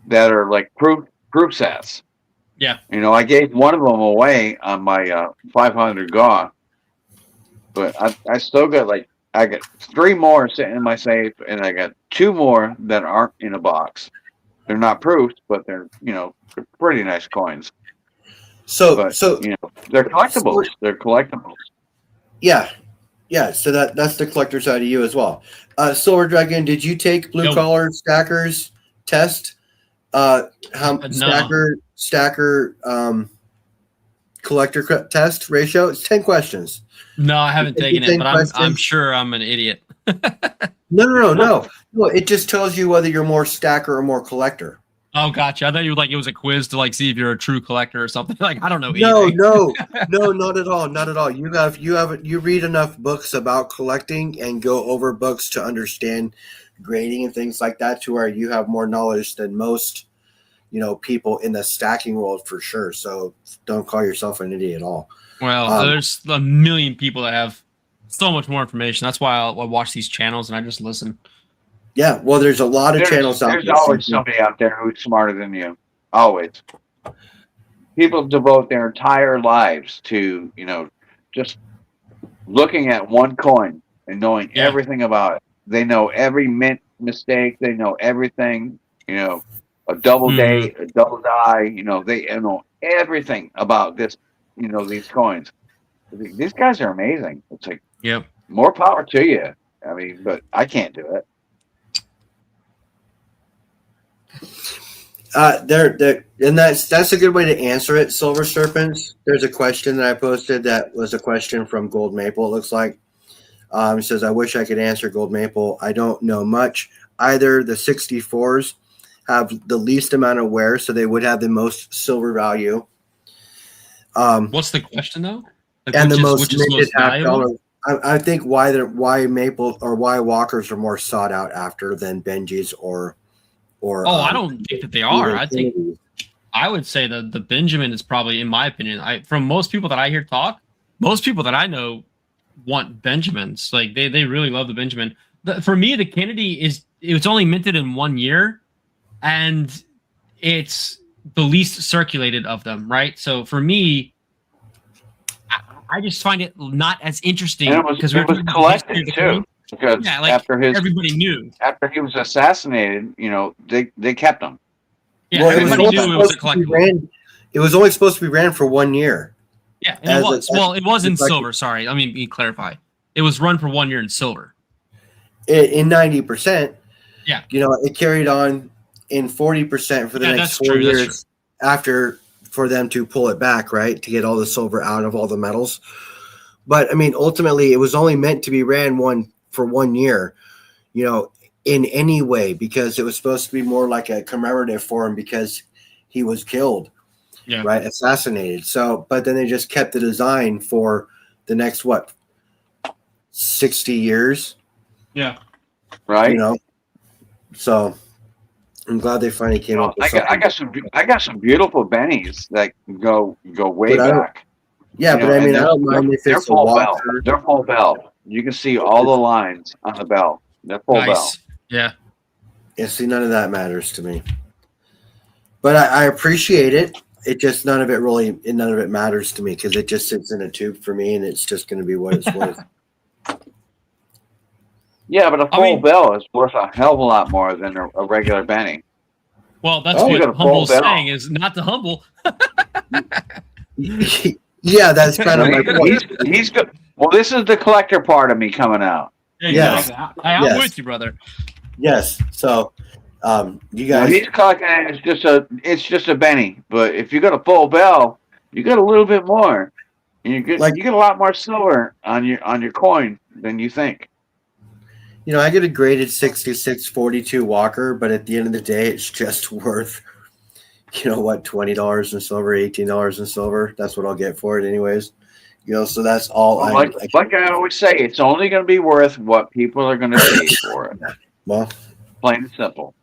that are like proof sets. Yeah. I gave one of them away on my 500 GAW, but I still got I got 3 more sitting in my safe, and I got 2 more that aren't in a box. They're not proofed, but they're they're pretty nice coins. So they're collectibles. They're collectibles. Yeah, Yeah, so that's the collector side of you as well. Silver Dragon, did you take blue collar stackers test? How No. stacker collector test ratio? It's 10 questions. No, I haven't taken it, but I'm sure I'm an idiot. No. It just tells you whether you're more stacker or more collector. Oh, gotcha. I thought you were like it was a quiz to like see if you're a true collector or something. Like I don't know anything. No, not at all, not at all. You read enough books about collecting and go over books to understand grading and things like that, to where you have more knowledge than most, people in the stacking world for sure. So don't call yourself an idiot at all. Well, there's a million people that have so much more information. That's why I watch these channels and I just listen. Yeah, well, there's a lot of channels out there. There's always somebody out there who's smarter than you. Always. People devote their entire lives to, just looking at one coin and knowing everything about it. They know every mint mistake. They know everything, a double day, a double die. They know everything about this, these coins. These guys are amazing. It's like, more power to you. I mean, but I can't do it. And that's a good way to answer it. Silver Serpents. There's a question that I posted that was a question from Gold Maple. It looks like it says, "I wish I could answer Gold Maple. I don't know much either. The 64s have the least amount of wear, so they would have the most silver value. What's the question though? Like, and the most minted $half. I think why Maple or why Walkers are more sought out after than Benjis or. I don't think that they are. I would say the Benjamin is probably, in my opinion, from most people that I hear talk, most people that I know want Benjamins. Like they really love the Benjamin. For me, the Kennedy it's only minted in 1 year, and it's the least circulated of them, right? So for me, I just find it not as interesting because it was collected too. Because everybody knew after he was assassinated, they kept him. Yeah, everybody knew it was a collectible. It was only supposed to be ran for 1 year. Yeah, and it was. It was in silver. Sorry, let me clarify. It was run for 1 year in silver. In 90%. Yeah. It carried on in 40% for the next 4 years after, for them to pull it back, right, to get all the silver out of all the metals. But I mean, ultimately, it was only meant to be ran for 1 year, in any way, because it was supposed to be more like a commemorative for him because he was killed, right, assassinated. So, but then they just kept the design for the next 60 years. Yeah, right. So I'm glad they finally came up with something. I got some beautiful bennies that go way back. Yeah, but I mean, I don't mind if it's a Walker. They're full bell. You can see all the lines on the bell. They're full bell. Yeah. Yeah, see, none of that matters to me. But I appreciate it. It just none of it matters to me because it just sits in a tube for me, and it's just going to be what it's worth. Yeah, but a full bell is worth a hell of a lot more than a regular Benny. Well, that's what Humble's saying, is not to humble. Yeah, that's kind of my point. He's good. Well, this is the collector part of me coming out. Yes. I'm with you, brother. Yes. So, you guys. He's collecting. It's just a Benny. But if you got a full bell, you get a little bit more. And you get a lot more silver on your coin than you think. I get a graded 6642 Walker, but at the end of the day, it's just worth, $20 in silver, $18 in silver. That's what I'll get for it, anyways. So that's all. Like I always say, it's only going to be worth what people are going to pay for it. Well, plain and simple.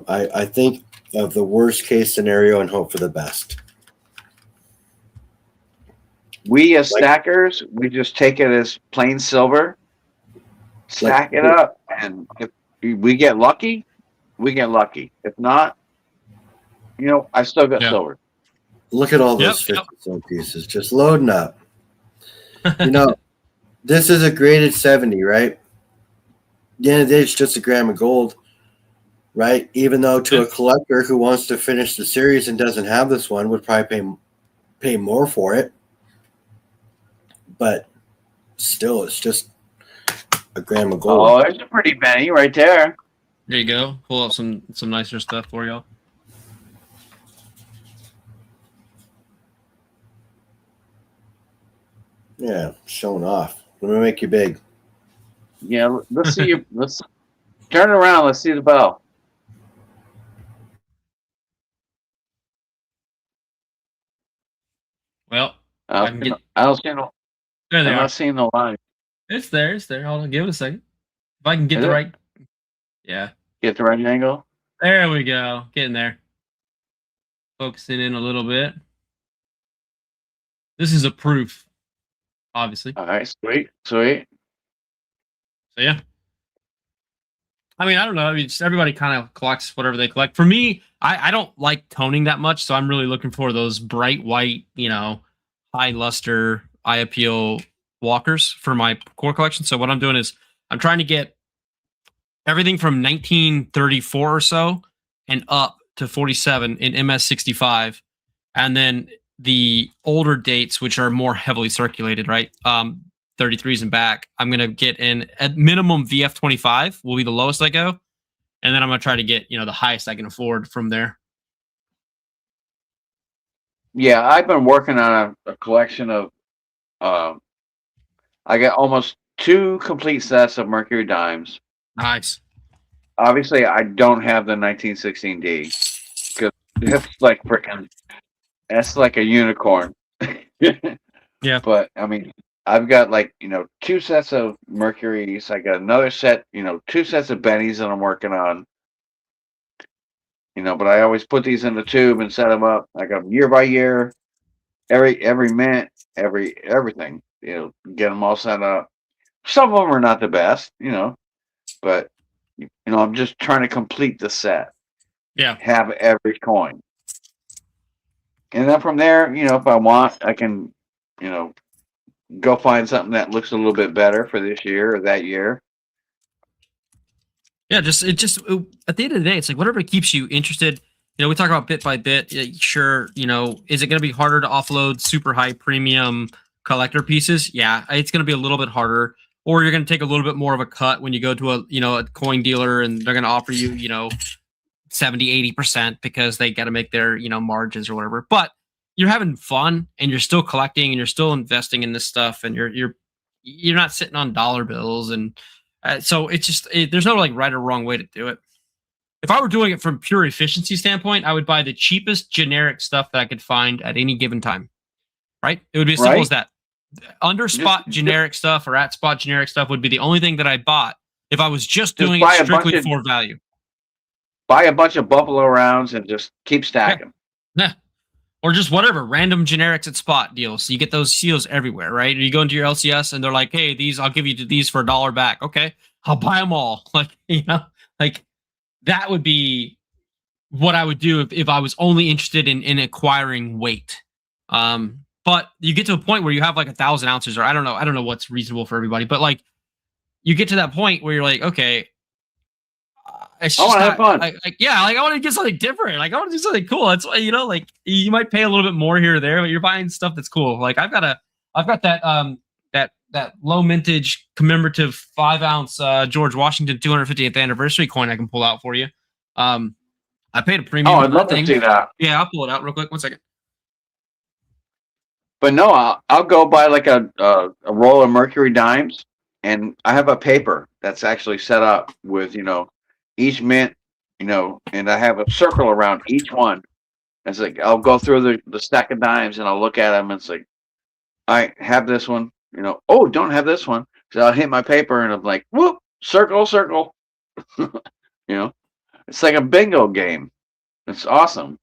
I think of the worst case scenario and hope for the best. We as stackers, we just take it as plain silver, stack it up, and if we get lucky, we get lucky. If not, I still got silver. Look at all those 50 cent pieces just loading up. This is a graded 70, right? At the end of the day, it's just a gram of gold, right? Even though to a collector who wants to finish the series and doesn't have this one would probably pay more for it. But still, it's just a gram of gold. Oh, there's a pretty penny right there. There you go. Pull up some nicer stuff for y'all. Yeah, showing off. Let me make you big. Yeah, let's see you. Let's turn it around. Let's see the bell. Well, I don't see no. There they I'm are. not seeing the line. It's there. Hold on, give it a second. If I can get the right, yeah, get the right angle. There we go. Getting there. Focusing in a little bit. This is a proof, obviously. All right, sweet. So yeah. I mean, I don't know. I mean, just everybody kind of collects whatever they collect. For me, I don't like toning that much, so I'm really looking for those bright white, high luster, eye appeal walkers for my core collection. So what I'm doing is I'm trying to get everything from 1934 or so and up to 47 in MS65, and then the older dates, which are more heavily circulated, right? 33s and back. I'm gonna get in at minimum VF25 will be the lowest I go, and then I'm gonna try to get the highest I can afford from there. yeah, I've been working on a collection of. I got almost 2 complete sets of Mercury dimes. Nice. Obviously, I don't have the 1916D because it's like freaking. That's like a unicorn. Yeah. But I mean, I've got 2 sets of Mercuries. I got another set, 2 sets of Bennies that I'm working on. But I always put these in the tube and set them up. I got them year by year, every mint, everything. Get them all set up. Some of them are not the best, but I'm just trying to complete the set. Yeah. Have every coin. And then from there, if I want, I can, go find something that looks a little bit better for this year or that year. Yeah, at the end of the day, it's like whatever keeps you interested. We talk about bit by bit. Sure, is it going to be harder to offload super high premium collector pieces? Yeah, it's going to be a little bit harder. Or you're going to take a little bit more of a cut when you go to a coin dealer and they're going to offer you, 70-80% because they got to make their margins or whatever. But you're having fun and you're still collecting and you're still investing in this stuff and you're not sitting on dollar bills, and so it's just there's no right or wrong way to do it. If I were doing it from pure efficiency standpoint, I would buy the cheapest generic stuff that I could find at any given time. Right? It would be as simple as that. Under spot generic stuff or at spot generic stuff would be the only thing that I bought if I was just doing it strictly for value. Buy a bunch of Buffalo rounds and just keep stacking. Yeah. Or just whatever, random generics at spot deals. So you get those seals everywhere, right? Or you go into your LCS and they're like, hey, I'll give you these for $1 back. Okay, I'll buy them all. That would be what I would do if I was only interested in acquiring weight. But you get to a point where you have 1,000 ounces, or I don't know what's reasonable for everybody, but you get to that point where you're like, okay, it's just I want to have fun. I want to get something different. I want to do something cool. It's you might pay a little bit more here or there, but you're buying stuff that's cool. I've got that low mintage commemorative 5-ounce George Washington 250th anniversary coin I can pull out for you. I paid a premium. Oh, I'd love to see that. Yeah, I'll pull it out real quick. 1 second. But no, I'll go buy a roll of Mercury dimes, and I have a paper that's actually set up with each mint, and I have a circle around each one. It's I'll go through the stack of dimes and I'll look at them and it's I have this one, oh, don't have this one. So I'll hit my paper and I'm like, whoop, circle, circle. It's like a bingo game. It's awesome.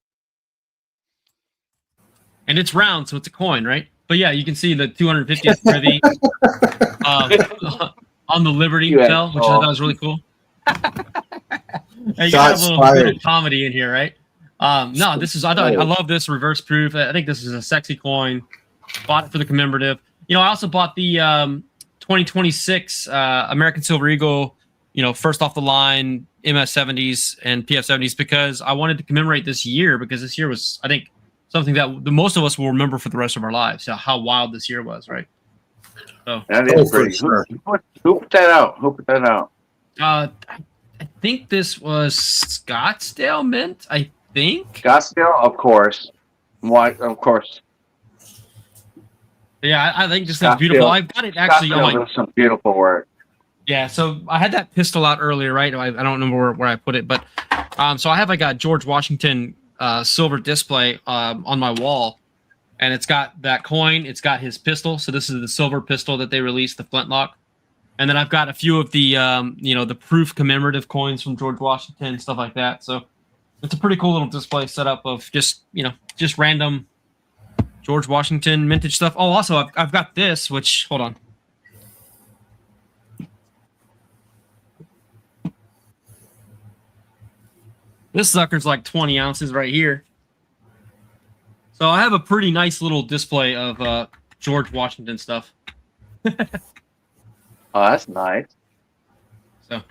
And it's round, so it's a coin, right? But yeah, you can see the 250th privy on the Liberty Bell, which I thought was really cool. And you got a little bit of comedy in here, right? No, this is I love this reverse proof. I think this is a sexy coin. Bought it for the commemorative. I also bought the 2026 American Silver Eagle, first off the line MS70s and PF70s because I wanted to commemorate this year because this year was, I think, something that the most of us will remember for the rest of our lives. How wild this year was, right? So that is pretty. Sure. Who put that out? Who put that out? I think this was Scottsdale Mint. I think. Scottsdale, of course. What? Of course. Yeah, I think this thing's beautiful. I've got it actually on my. Does some beautiful work. Yeah, so I had that pistol out earlier, right? I don't remember where I put it, but so I have like a George Washington silver display on my wall, and it's got that coin. It's got his pistol. So this is the silver pistol that they released, the flintlock. And then I've got a few of the the proof commemorative coins from George Washington, stuff like that. So it's a pretty cool little display setup of just random George Washington vintage stuff. Oh, also I've got this, which hold on. This sucker's like 20 ounces right here. So I have a pretty nice little display of George Washington stuff. Oh, that's nice. So,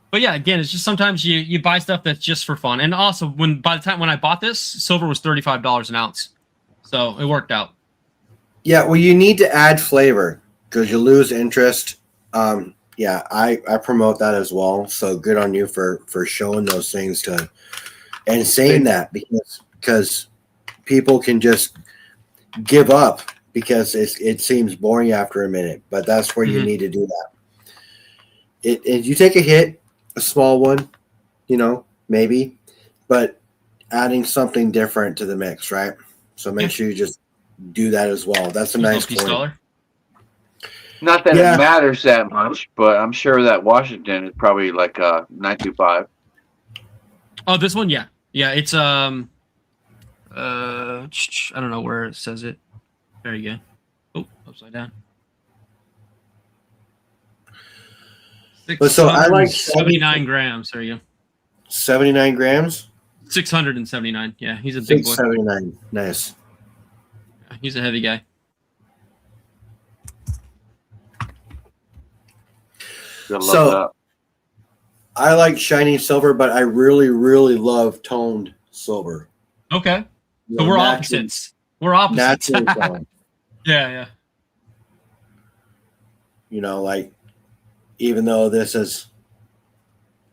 but yeah, again, it's just sometimes you buy stuff that's just for fun. And also, by the time when I bought this, silver was $35 an ounce, so it worked out. Yeah, well, you need to add flavor because you lose interest. Yeah, I promote that as well. So good on you for showing those things and saying that because people can just give up because it seems boring after a minute. But that's where you need to do that. If you take a hit, a small one, maybe, but adding something different to the mix, right? So make sure you just do that as well. That's a nice point. Not that it matters that much, but I'm sure that Washington is probably like 925. Oh, this one, yeah, it's I don't know where it says it. There you go. Oh, upside down. So I like 79 grams. There you go. 79 grams. 679. Yeah, he's a big boy. 679. Nice. He's a heavy guy. So I like shiny silver, but I really, really love toned silver. Okay. So we're opposites. We're opposites. Yeah. Like even though this is,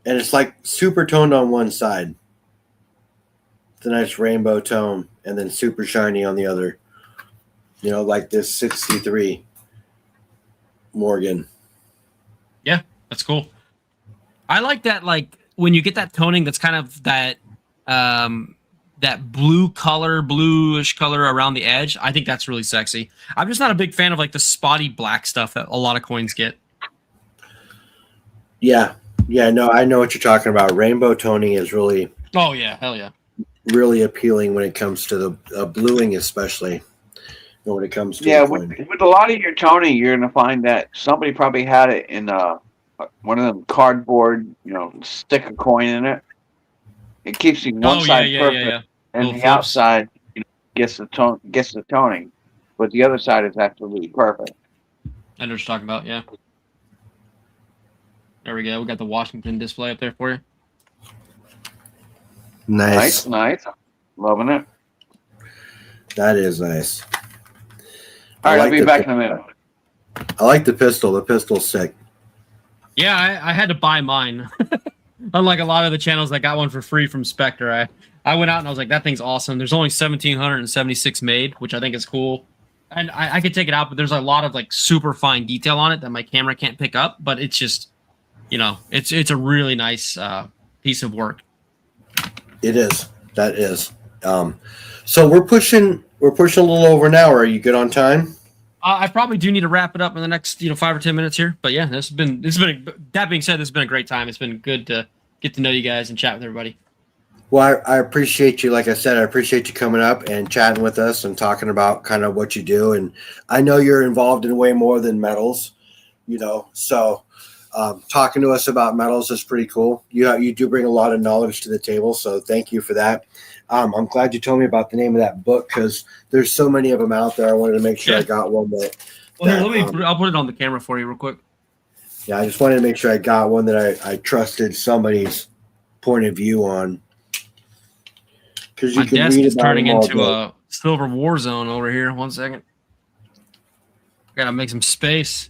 and it's like super toned on one side. It's a nice rainbow tone, and then super shiny on the other. Like this 63 Morgan. Yeah, that's cool. I like that, like when you get that toning that's kind of that that bluish color around the edge. I think that's really sexy. I'm just not a big fan of like the spotty black stuff that a lot of coins get. Yeah, no, I know what you're talking about. Rainbow toning is really hell yeah, really appealing when it comes to the bluing, especially when it comes to with a lot of your toning, you're gonna find that somebody probably had it in one of them cardboard, stick a coin in it. It keeps you one side perfect, and the outside gets the toning, but the other side is absolutely perfect. I know what you're talking about. Yeah. There we go. We got the Washington display up there for you. Nice. Loving it. That is nice. All right, I'll be back in a minute. I like the pistol. The pistol's sick. Yeah, I had to buy mine. Unlike a lot of the channels that got one for free from Spectre, I went out and I was like, that thing's awesome. There's only 1,776 made, which I think is cool. And I could take it out, but there's a lot of like super fine detail on it that my camera can't pick up. But it's just, it's a really nice piece of work. It is. That is. So we're pushing a little over an hour. Are you good on time? I probably do need to wrap it up in the next 5 or 10 minutes here. But yeah, that being said, this has been a great time. It's been good to get to know you guys and chat with everybody. Well, I appreciate you. Like I said, I appreciate you coming up and chatting with us and talking about kind of what you do. And I know you're involved in way more than metals, so talking to us about metals is pretty cool. You do bring a lot of knowledge to the table, so thank you for that. I'm glad you told me about the name of that book because there's so many of them out there. I wanted to make sure I got one I'll put it on the camera for you real quick. Yeah, I just wanted to make sure I got one that I trusted somebody's point of view on. Because my desk is turning into a silver war zone over here. 1 second. Gotta make some space.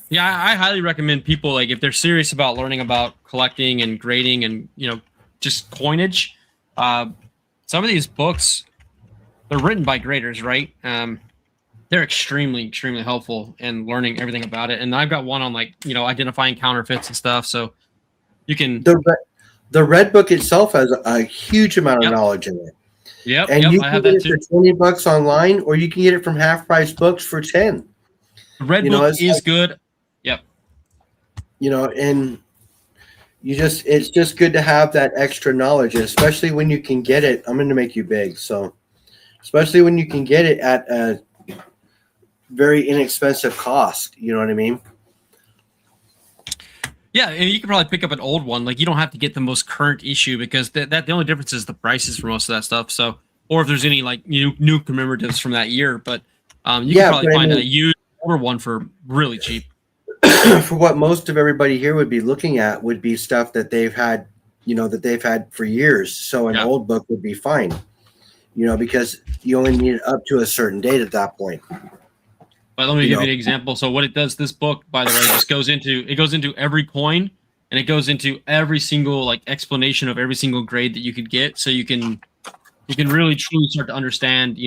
Yeah, I highly recommend people, like, if they're serious about learning about collecting and grading and, just coinage. Some of these books, they're written by graders, right? They're extremely, extremely helpful in learning everything about it. And I've got one on, like, identifying counterfeits and stuff. So you can. The red book itself has a huge amount of knowledge in it. Yep. And you I can have get that it too. for $20 online, or you can get it from Half Price Books for 10. The red book is good. Yep. And it's just good to have that extra knowledge, especially when you can get it. I'm going to make you big. So especially when you can get it at a very inexpensive cost. You know what I mean? Yeah, and you can probably pick up an old one. Like, you don't have to get the most current issue, because the only difference is the prices for most of that stuff. So, or if there's any like new commemoratives from that year, but you can probably find a used older one for really cheap. For what most of everybody here would be looking at would be stuff that they've had, for years. So an old book would be fine, because you only need it up to a certain date at that point. But let me give you an example. So what it does, this book, by the way, just goes into every coin, and it goes into every single like explanation of every single grade that you could get. So you can really truly start to understand,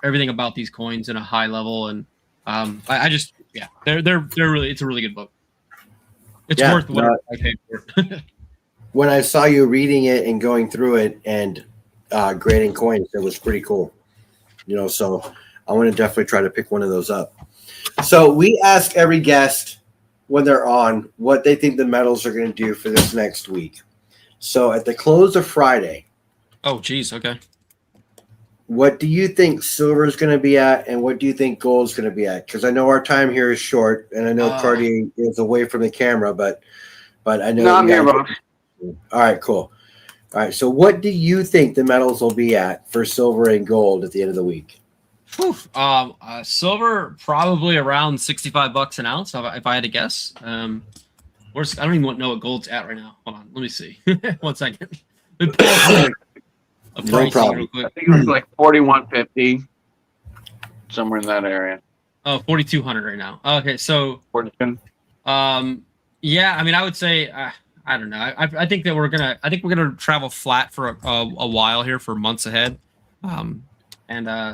everything about these coins in a high level. And they're really, it's a really good book. It's worth what I paid for it. When I saw you reading it and going through it and grading coins, it was pretty cool. So I want to definitely try to pick one of those up. So we ask every guest when they're on what they think the metals are going to do for this next week. So at the close of Friday. Oh, geez. Okay. What do you think silver is going to be at, and what do you think gold is going to be at? Because I know our time here is short, and I know Cartier is away from the camera, but I know. No, I'm here, bro. All right, cool. All right, so what do you think the metals will be at for silver and gold at the end of the week? Silver probably around $65 an ounce, if I had to guess. I don't even know what gold's at right now. Hold on, let me see. 1 second. No problem. Real quick. I think it was like 41.50, somewhere in that area. Oh, 4,200 right now. Okay, so 42. yeah, I mean, I would say I don't know. I think we're gonna travel flat for a while here, for months ahead. So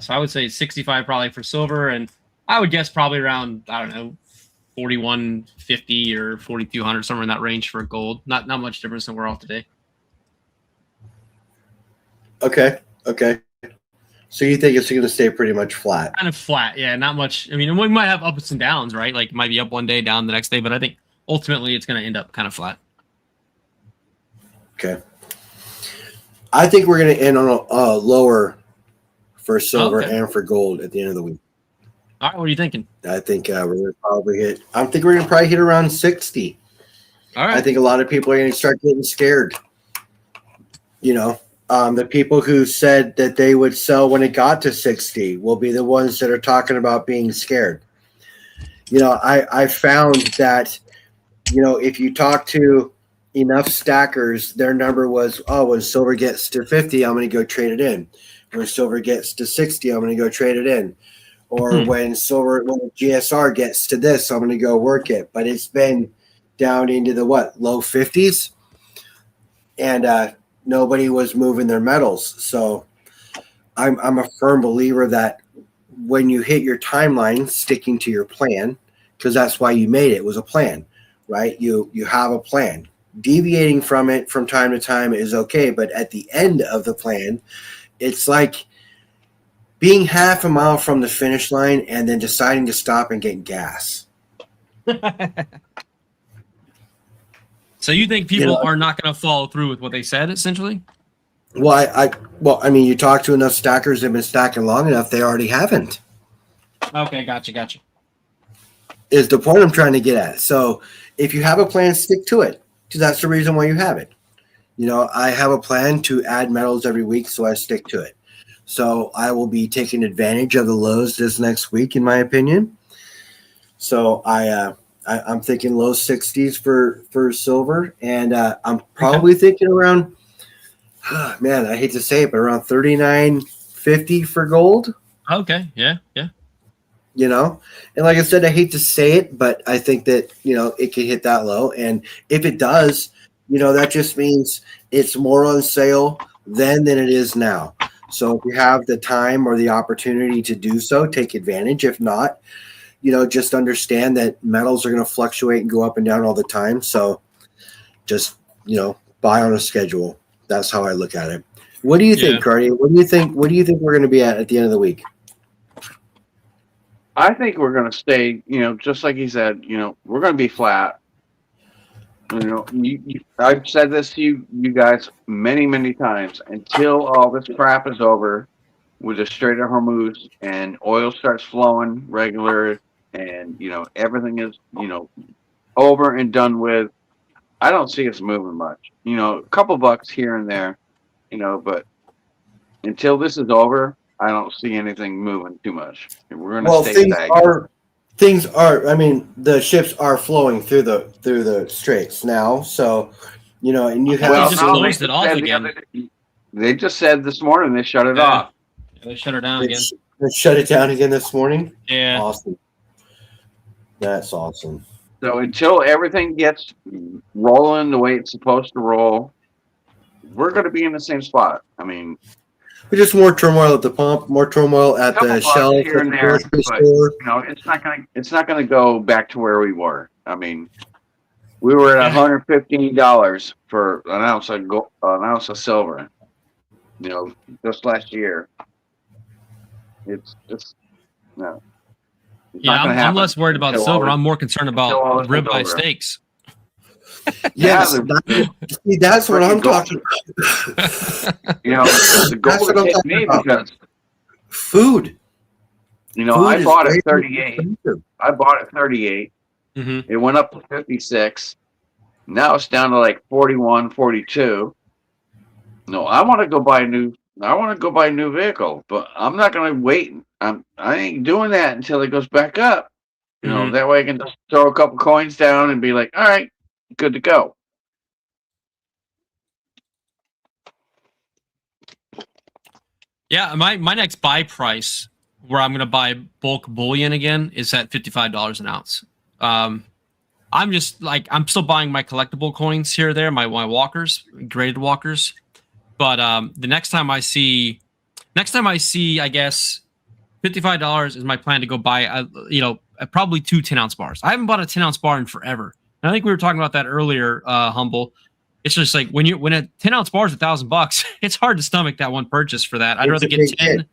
I would say 65 probably for silver, and I would guess probably around, I don't know, 4150 or 4200, somewhere in that range for gold. Not much difference than we're all today. Okay. So you think it's going to stay pretty much flat? Kind of flat, yeah. Not much. I mean, we might have ups and downs, right? Like, it might be up one day, down the next day, but I think ultimately it's going to end up kind of flat. Okay. I think we're going to end on a lower for silver and for gold at the end of the week. All right, what are you thinking? I think we're going to probably hit. I think we're going to probably hit around 60. All right. I think a lot of people are going to start getting scared. The people who said that they would sell when it got to 60 will be the ones that are talking about being scared. I found that, if you talk to enough stackers, their number was, when silver gets to 50, I'm going to go trade it in. When silver gets to 60, I'm going to go trade it in. Or when the GSR gets to this, I'm going to go work it. But it's been down into the low 50s, and nobody was moving their metals. So I'm a firm believer that when you hit your timeline, sticking to your plan, because that's why you made it, was a plan, right? You have a plan. Deviating from it from time to time is okay, but at the end of the plan, it's like being half a mile from the finish line and then deciding to stop and get gas. So you think people are not going to follow through with what they said, essentially? Well, I mean, you talk to enough stackers that have been stacking long enough, they already haven't. Okay, gotcha. Is the point I'm trying to get at. So if you have a plan, stick to it, because that's the reason why you have it. I have a plan to add metals every week, so I stick to it. So I will be taking advantage of the lows this next week, in my opinion. So I'm thinking low 60s for silver, and I'm probably thinking around, man, I hate to say it, but around 39.50 for gold. Okay, yeah. you know. And like I said, I hate to say it, but I think that, you know, it could hit that low. And if it does, you know, that just means it's more on sale then than it is now. So if you have the time or the opportunity to do so, take advantage. If not, you know, just understand that metals are going to fluctuate and go up and down all the time. So just, you know, buy on a schedule. That's how I look at it. What do you think, Cardi? What do you think we're going to be at the end of the week? I think we're going to stay, you know, just like he said, you know, we're going to be flat. You know, I've said this to you guys many, many times. Until all this crap is over with the Strait of Hormuz and oil starts flowing regular, and you know everything is, you know, over and done with, I don't see us moving much. You know, a couple bucks here and there, you know, but until this is over, I don't see anything moving too much. We're going to stay stagnant. Things are, I mean, the ships are flowing through the straits now, so, you know, and you have just closed it off again. They just said this morning they shut it off. Yeah, they shut her down again. They shut it down again this morning? Yeah. Awesome. That's awesome. So until everything gets rolling the way it's supposed to roll, we're going to be in the same spot. I mean, just more turmoil at the pump, more turmoil at the shelf here and there, but, you know, it's not going to go back to where we were. I mean, we were at $115 for an ounce of silver. You know, just last year. It's no. Yeah, I'm less worried about silver. I'm more concerned about ribeye steaks. Yes, that's what I'm talking about. You know, the goal would hit me because food. You know, I bought it 38. I bought it 38. Mm-hmm. It went up to 56. Now it's down to like 41, 42. No, I want to go buy a new vehicle, but I'm not going to wait. I ain't doing that until it goes back up. You know, that way I can just throw a couple coins down and be like, all right, good to go. Yeah, my next buy price where I'm going to buy bulk bullion again is at $55 an ounce. I'm just like, I'm still buying my collectible coins here or there, my walkers, graded walkers. But the next time I see, I guess $55 is my plan to go buy, probably 2 10-ounce bars. I haven't bought a 10-ounce bar in forever. And I think we were talking about that earlier, Humble. It's just like when a 10-ounce bar is $1,000, it's hard to stomach that one purchase for that. I'd rather get 10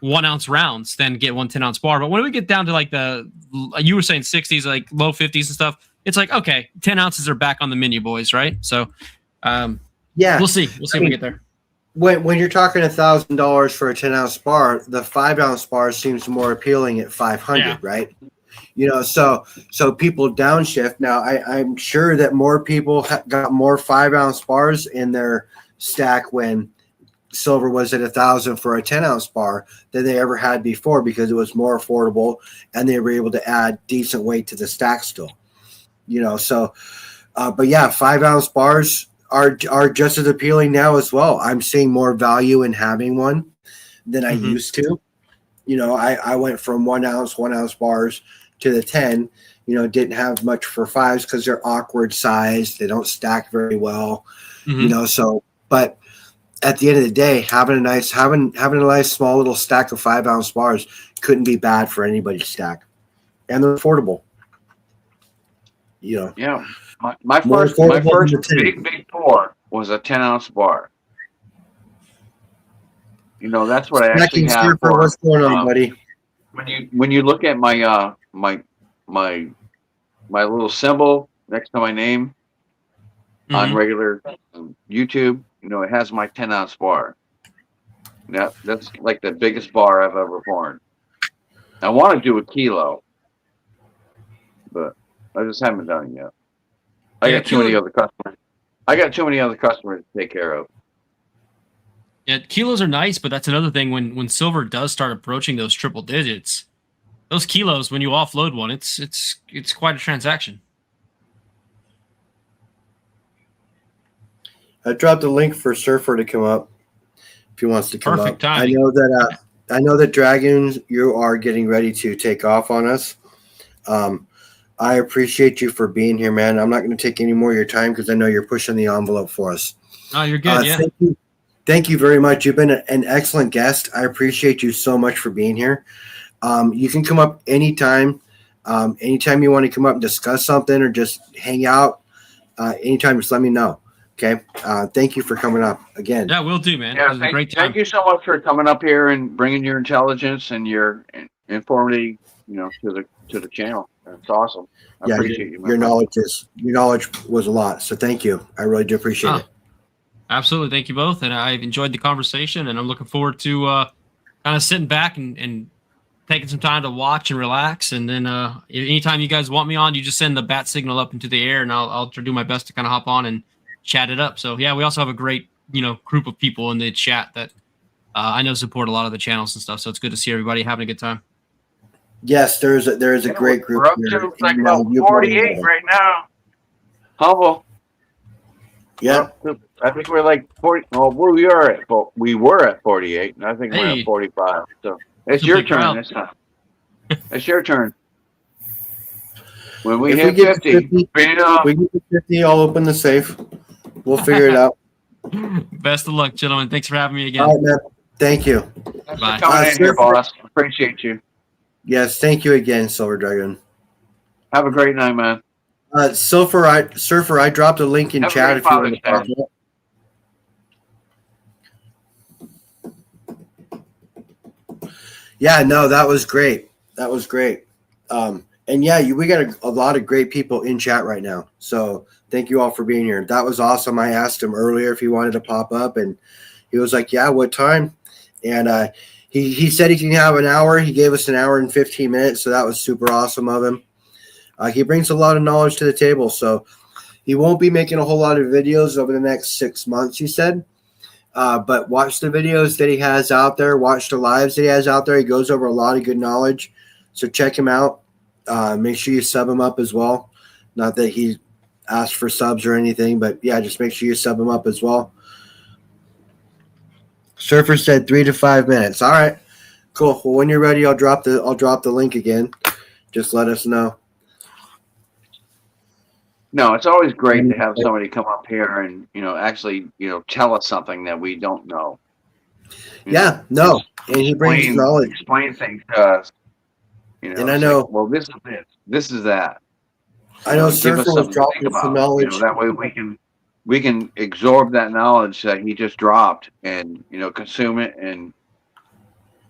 1-ounce rounds than get one 10-ounce bar. But when we get down to like you were saying 60s, like low 50s and stuff, it's like, okay, 10 ounces are back on the menu, boys, right? So, yeah, we'll see. If we get there. When you're talking $1,000 for a 10-ounce bar, the 5-ounce bar seems more appealing at 500, right? You know, so people downshift. Now, I'm sure that more people got more 5-ounce bars in their stack when silver was at $1,000 for a 10-ounce bar than they ever had before, because it was more affordable and they were able to add decent weight to the stack still. You know, so, but yeah, 5-ounce bars are just as appealing now as well. I'm seeing more value in having one than I used to. You know, I went from 1 ounce bars to the 10. You know, didn't have much for 5s because they're awkward sized. They don't stack very well. You know, so, but at the end of the day, having a nice small little stack of 5-ounce bars couldn't be bad for anybody's stack, and they're affordable. You know, yeah. My first big pour was a 10-ounce bar. You know, that's what I actually have. What's going on, buddy? When you look at my my little symbol next to my name on regular YouTube, you know, it has my 10-ounce bar. Yeah, that's like the biggest bar I've ever poured. I want to do a kilo, but I just haven't done it yet. I got too many other customers. To take care of. Yeah, kilos are nice, but that's another thing. When silver does start approaching those triple digits, those kilos, when you offload one, it's quite a transaction. I dropped a link for Surfer to come up if he wants to come Perfect up. timing. I know that I know that Dragoons, you are getting ready to take off on us. I appreciate you for being here, man. I'm not going to take any more of your time because I know you're pushing the envelope for us. Oh, you're good. Yeah. Thank you very much. You've been an excellent guest. I appreciate you so much for being here. You can come up anytime. Anytime you want to come up and discuss something or just hang out, anytime, just let me know. Okay. Thank you for coming up again. Yeah, we'll do, man. Yeah, It was a great time. thank you so much for coming up here and bringing your intelligence and your informative, to the channel. It's awesome. I appreciate you. Your knowledge was a lot. So thank you. I really do appreciate it. Absolutely. Thank you both. And I've enjoyed the conversation, and I'm looking forward to kind of sitting back and taking some time to watch and relax. And then anytime you guys want me on, you just send the bat signal up into the air, and I'll do my best to kind of hop on and chat it up. So yeah, we also have a great, group of people in the chat that I know support a lot of the channels and stuff. So it's good to see everybody having a good time. Yes, there is a great group. We're up to like about 48 right now. Humble. Yeah. I think we're like 40. Well, we were at 48, and I think we're at 45. So it's your turn this time. It's your turn. When we hit 50, we get to 50, I'll open the safe. We'll figure it out. Best of luck, gentlemen. Thanks for having me again. All right, man. Thank you. Thanks for coming in here, boss. Appreciate you. Yes, thank you again, Silver Dragon. Have a great night, man. Surfer, I dropped a link in chat if you want to pop up. Yeah, no, that was great. And yeah, we got a lot of great people in chat right now. So thank you all for being here. That was awesome. I asked him earlier if he wanted to pop up, and he was like, yeah, what time? And he said he can have an hour. He gave us an hour and 15 minutes, so that was super awesome of him. He brings a lot of knowledge to the table, so he won't be making a whole lot of videos over the next 6 months, he said. But watch the videos that he has out there. Watch the lives that he has out there. He goes over a lot of good knowledge, so check him out. Make sure you sub him up as well. Not that he asked for subs or anything, but yeah, just make sure you sub him up as well. Surfer said 3 to 5 minutes. All right, cool. Well, when you're ready, I'll drop the link again. Just let us know. No, it's always great to have somebody come up here and actually tell us something that we don't know. And he brings knowledge, explain things to us. And I know. Like, well, this is this. This is that. I know Surfer was dropping some knowledge. That way we can absorb that knowledge that he just dropped and consume it and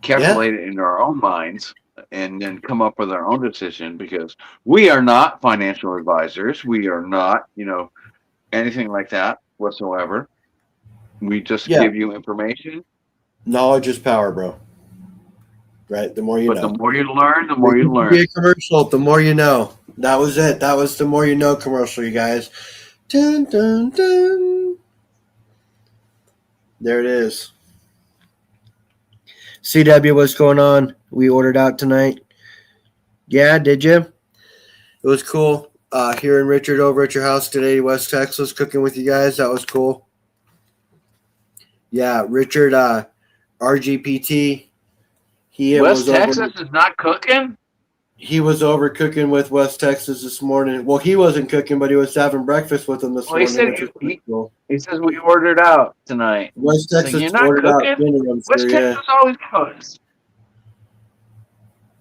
calculate it into our own minds and then come up with our own decision, because we are not financial advisors. We are not anything like that whatsoever. We just give you information. Knowledge is power, bro. Right? The more you know. The more you learn, the more you learn. Be a commercial, the more you know. That was it. That was the more you know commercial, you guys. Dun, dun, dun. There it is. CW, what's going on? We ordered out tonight. Yeah, did you? It was cool. Hearing Richard over at your house today, West Texas, cooking with you guys. That was cool. Yeah, Richard, RGPT. West Texas is not cooking? He was over cooking with West Texas this morning. Well, he wasn't cooking, but he was having breakfast with them this morning. He says we ordered out tonight. West Texas ordered out dinner. West Texas always cooks.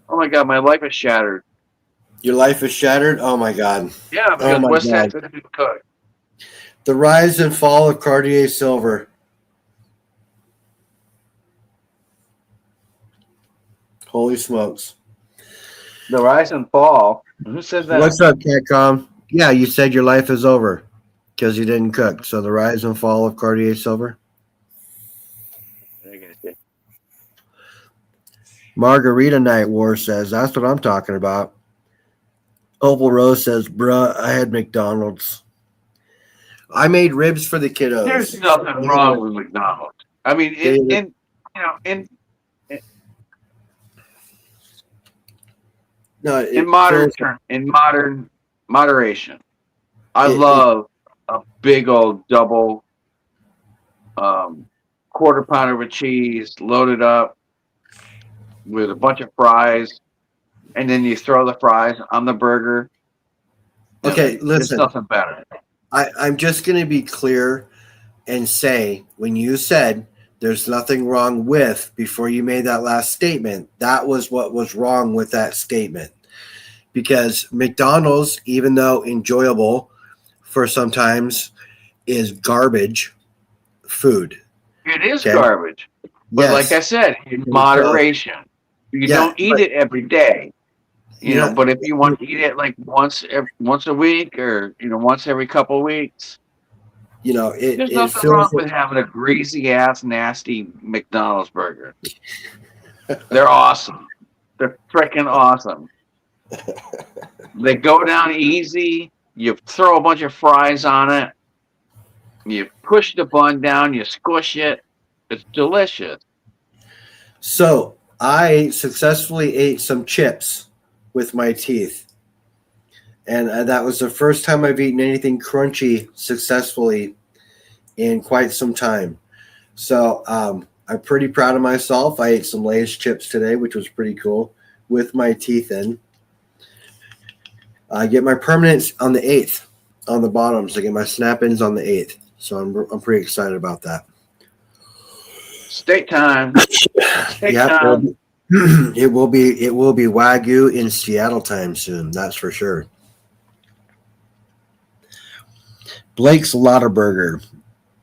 Oh my God, my life is shattered. Your life is shattered? Oh my God. Yeah, because West Texas people cook. The rise and fall of Cartier Silver. Holy smokes. The rise and fall. Who said that? What's up, Catcom? Yeah, you said your life is over because you didn't cook. So the rise and fall of Cartier Silver. Margarita Night War says, that's what I'm talking about. Opal Rose says, bruh, I had McDonald's. I made ribs for the kiddos. There's nothing wrong with McDonald's. I mean, in modern moderation, I love a big old double quarter pounder with cheese loaded up, with a bunch of fries, and then you throw the fries on the burger. Okay, There's listen. nothing better. I'm just going to be clear and say, when you said there's nothing wrong with, before you made that last statement, that was what was wrong with that statement. Because McDonald's, even though enjoyable for sometimes, is garbage food. It is garbage. But like I said, in moderation. You don't eat it every day. You know, but if you want to eat it like once a week, or once every couple of weeks, there's nothing wrong with having a greasy ass nasty McDonald's burger. They're awesome. They're freaking awesome. They go down easy. You throw a bunch of fries on it. You push the bun down. You squish it. It's delicious. So I successfully ate some chips with my teeth. And that was the first time I've eaten anything crunchy successfully in quite some time. So I'm pretty proud of myself. I ate some Lay's chips today, which was pretty cool, with my teeth in. I get my permanents on the 8th on the bottoms. I get my snap-ins on the 8th. So I'm pretty excited about that. Steak time. Steak time. It will be Wagyu in Seattle time soon. That's for sure. Blake's Lottaburger,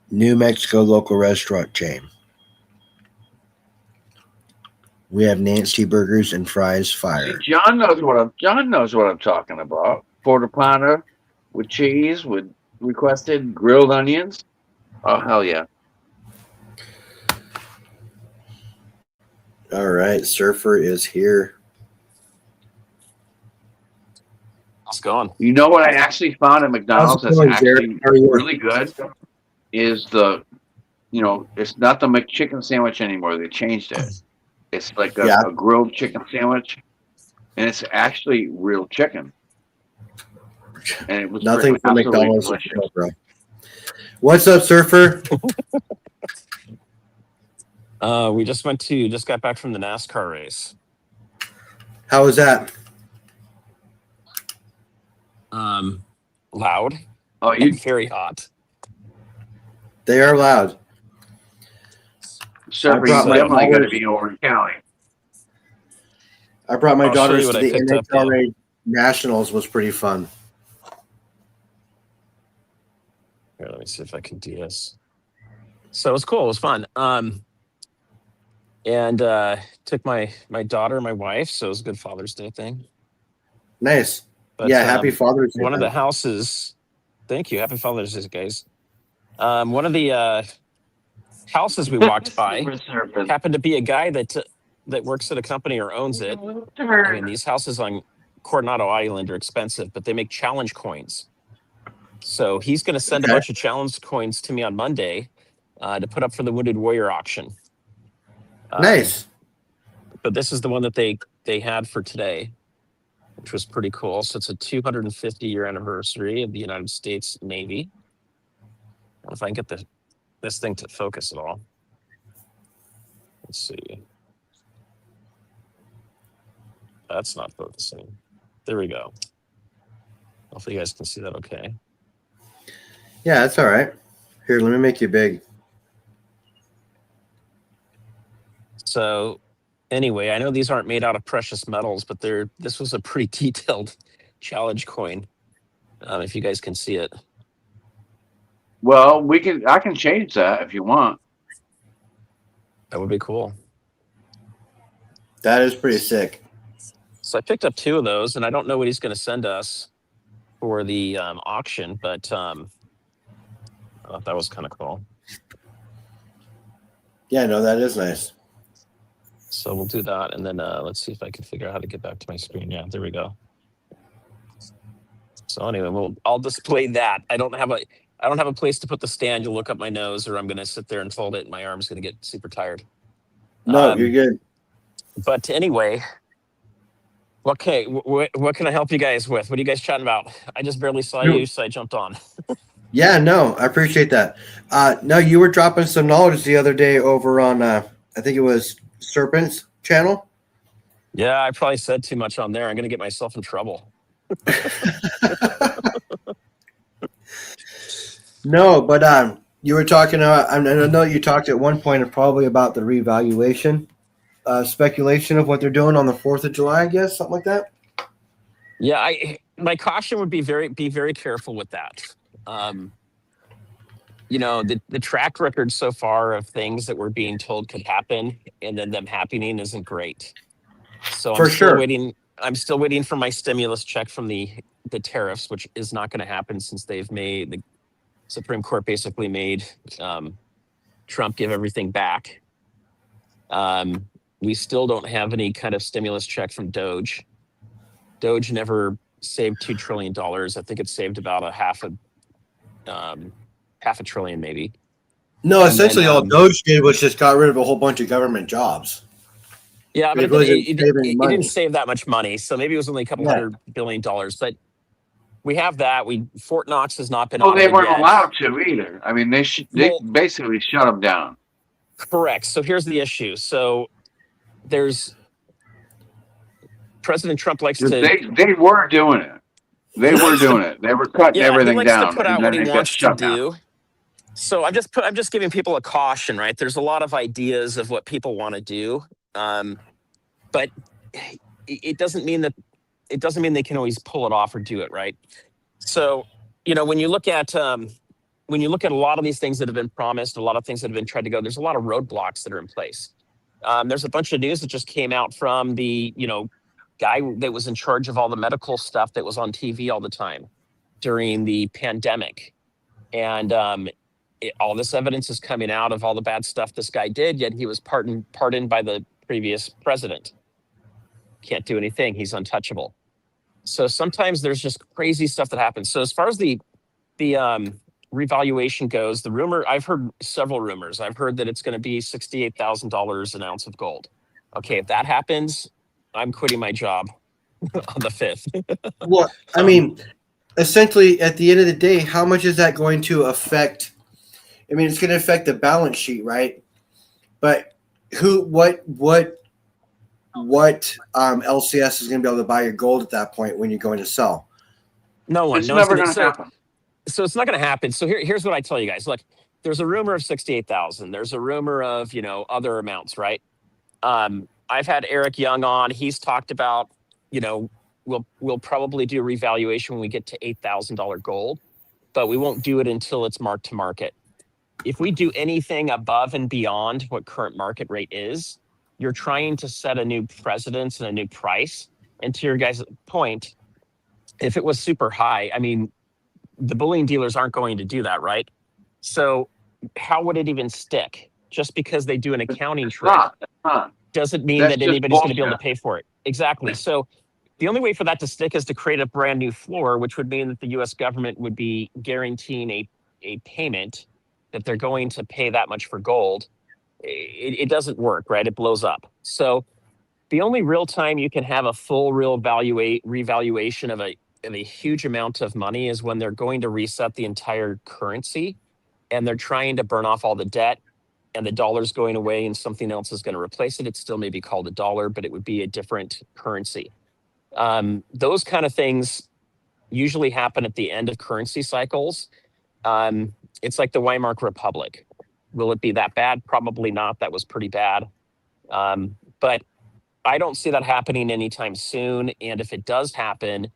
New Mexico local restaurant chain. We have Nancy burgers and fries fire. John knows what I'm talking about. Quarter pounder with cheese with requested grilled onions. Oh hell yeah. All right, Surfer is here. How's it going? You know what I actually found at McDonald's that's actually really good is it's not the McChicken sandwich anymore. They changed it. It's like a grilled chicken sandwich, and it's actually real chicken. And it was nothing from McDonald's, bro. What's up, Surfer? We just got back from the NASCAR race. How was that? Loud. Oh, you very hot. They are loud. Surfer, you're definitely going to be over in Cali. I brought my daughters to the NHRA Nationals. Was pretty fun. Here, let me see if I can do this. So it was cool. It was fun. And took my daughter and my wife, so it was a good Father's Day thing. Nice. But, happy Father's Day. One of the houses. Thank you. Happy Father's Day, guys. One of the houses we walked by happened to be a guy that works at a company or owns it. I mean, these houses on Coronado Island are expensive, but they make challenge coins. So he's going to send a bunch of challenge coins to me on Monday to put up for the Wounded Warrior auction. Nice. But this is the one that they had for today, which was pretty cool. So it's a 250-year anniversary of the United States Navy. I don't know if I can get this thing to focus at all. Let's see. That's not focusing. There we go. Hopefully you guys can see that okay. Yeah, that's all right. Here, let me make you big. So anyway, I know these aren't made out of precious metals, but this was a pretty detailed challenge coin. If you guys can see it. Well, I can change that if you want. That would be cool. That is pretty sick. So I picked up 2 of those, and I don't know what he's going to send us for the auction, but I thought that was kind of cool. Yeah, no, that is nice. So we'll do that, and then let's see if I can figure out how to get back to my screen. Yeah, there we go. So anyway, I'll display that. I don't have a place to put the stand. You'll look up my nose, or I'm going to sit there and fold it, and my arm's going to get super tired. No, you're good. But anyway, okay, what can I help you guys with? What are you guys chatting about? I just barely saw you, so I jumped on. Yeah, no, I appreciate that. No, you were dropping some knowledge the other day over on, I think it was Serpent's channel. Yeah, I probably said too much on there. I'm going to get myself in trouble. No, but you were talking about. I know you talked at one point probably about the revaluation, speculation of what they're doing on the 4th of July. I guess something like that. Yeah, my caution would be very careful with that. The track record so far of things that we're being told could happen and then them happening isn't great. So For sure. I'm still waiting for my stimulus check from the tariffs, which is not going to happen since the Supreme Court basically made Trump give everything back. We still don't have any kind of stimulus check from Doge. Doge never saved $2 trillion. I think it saved about a half a trillion maybe. No, essentially all Doge did was just got rid of a whole bunch of government jobs. Yeah, but it didn't save that much money. So maybe it was only a couple $100 billion. But we have that. Fort Knox has not been. Well, they weren't allowed to either. I mean, they basically shut them down. Correct. So here's the issue. So President Trump likes to. They were doing it. They were doing it. They were cutting everything down. To put out what he wants to do. So I'm just giving people a caution, right? There's a lot of ideas of what people want to do, but it doesn't mean they can always pull it off or do it, right? So when you look at a lot of these things that have been promised, a lot of things that have been tried to go, there's a lot of roadblocks that are in place. There's a bunch of news that just came out from the guy that was in charge of all the medical stuff that was on TV all the time during the pandemic, and all this evidence is coming out of all the bad stuff this guy did, yet he was pardoned by the previous president. Can't do anything. He's untouchable. So sometimes there's just crazy stuff that happens. So as far as the revaluation goes, the rumor, I've heard several rumors. I've heard that it's going to be $68,000 an ounce of gold. Okay, if that happens, I'm quitting my job on the 5th. Well, I mean, essentially, at the end of the day, how much is that going to affect? I mean, it's going to affect the balance sheet, right? But what LCS is going to be able to buy your gold at that point when you're going to sell? No one. It's never going to happen. So it's not going to happen. So here's what I tell you guys. Look, there's a rumor of 68,000. There's a rumor of other amounts, right? I've had Eric Young on. He's talked about we'll probably do a revaluation when we get to $8,000 gold, but we won't do it until it's marked to market. If we do anything above and beyond what current market rate is, you're trying to set a new precedence and a new price. And to your guys' point, if it was super high, I mean, the bullion dealers aren't going to do that, right? So how would it even stick? Just because they do an accounting trick doesn't mean that anybody's going to be able to pay for it. Exactly. So the only way for that to stick is to create a brand new floor, which would mean that the U.S. government would be guaranteeing a payment that they're going to pay that much for gold. It doesn't work, right? It blows up. So the only real time you can have a full real revaluation of a huge amount of money is when they're going to reset the entire currency and they're trying to burn off all the debt and the dollar's going away and something else is going to replace it. It still may be called a dollar, but it would be a different currency. Those kind of things usually happen at the end of currency cycles. It's like the Weimar Republic. Will it be that bad? Probably not. That was pretty bad. But I don't see that happening anytime soon. And if it does happen,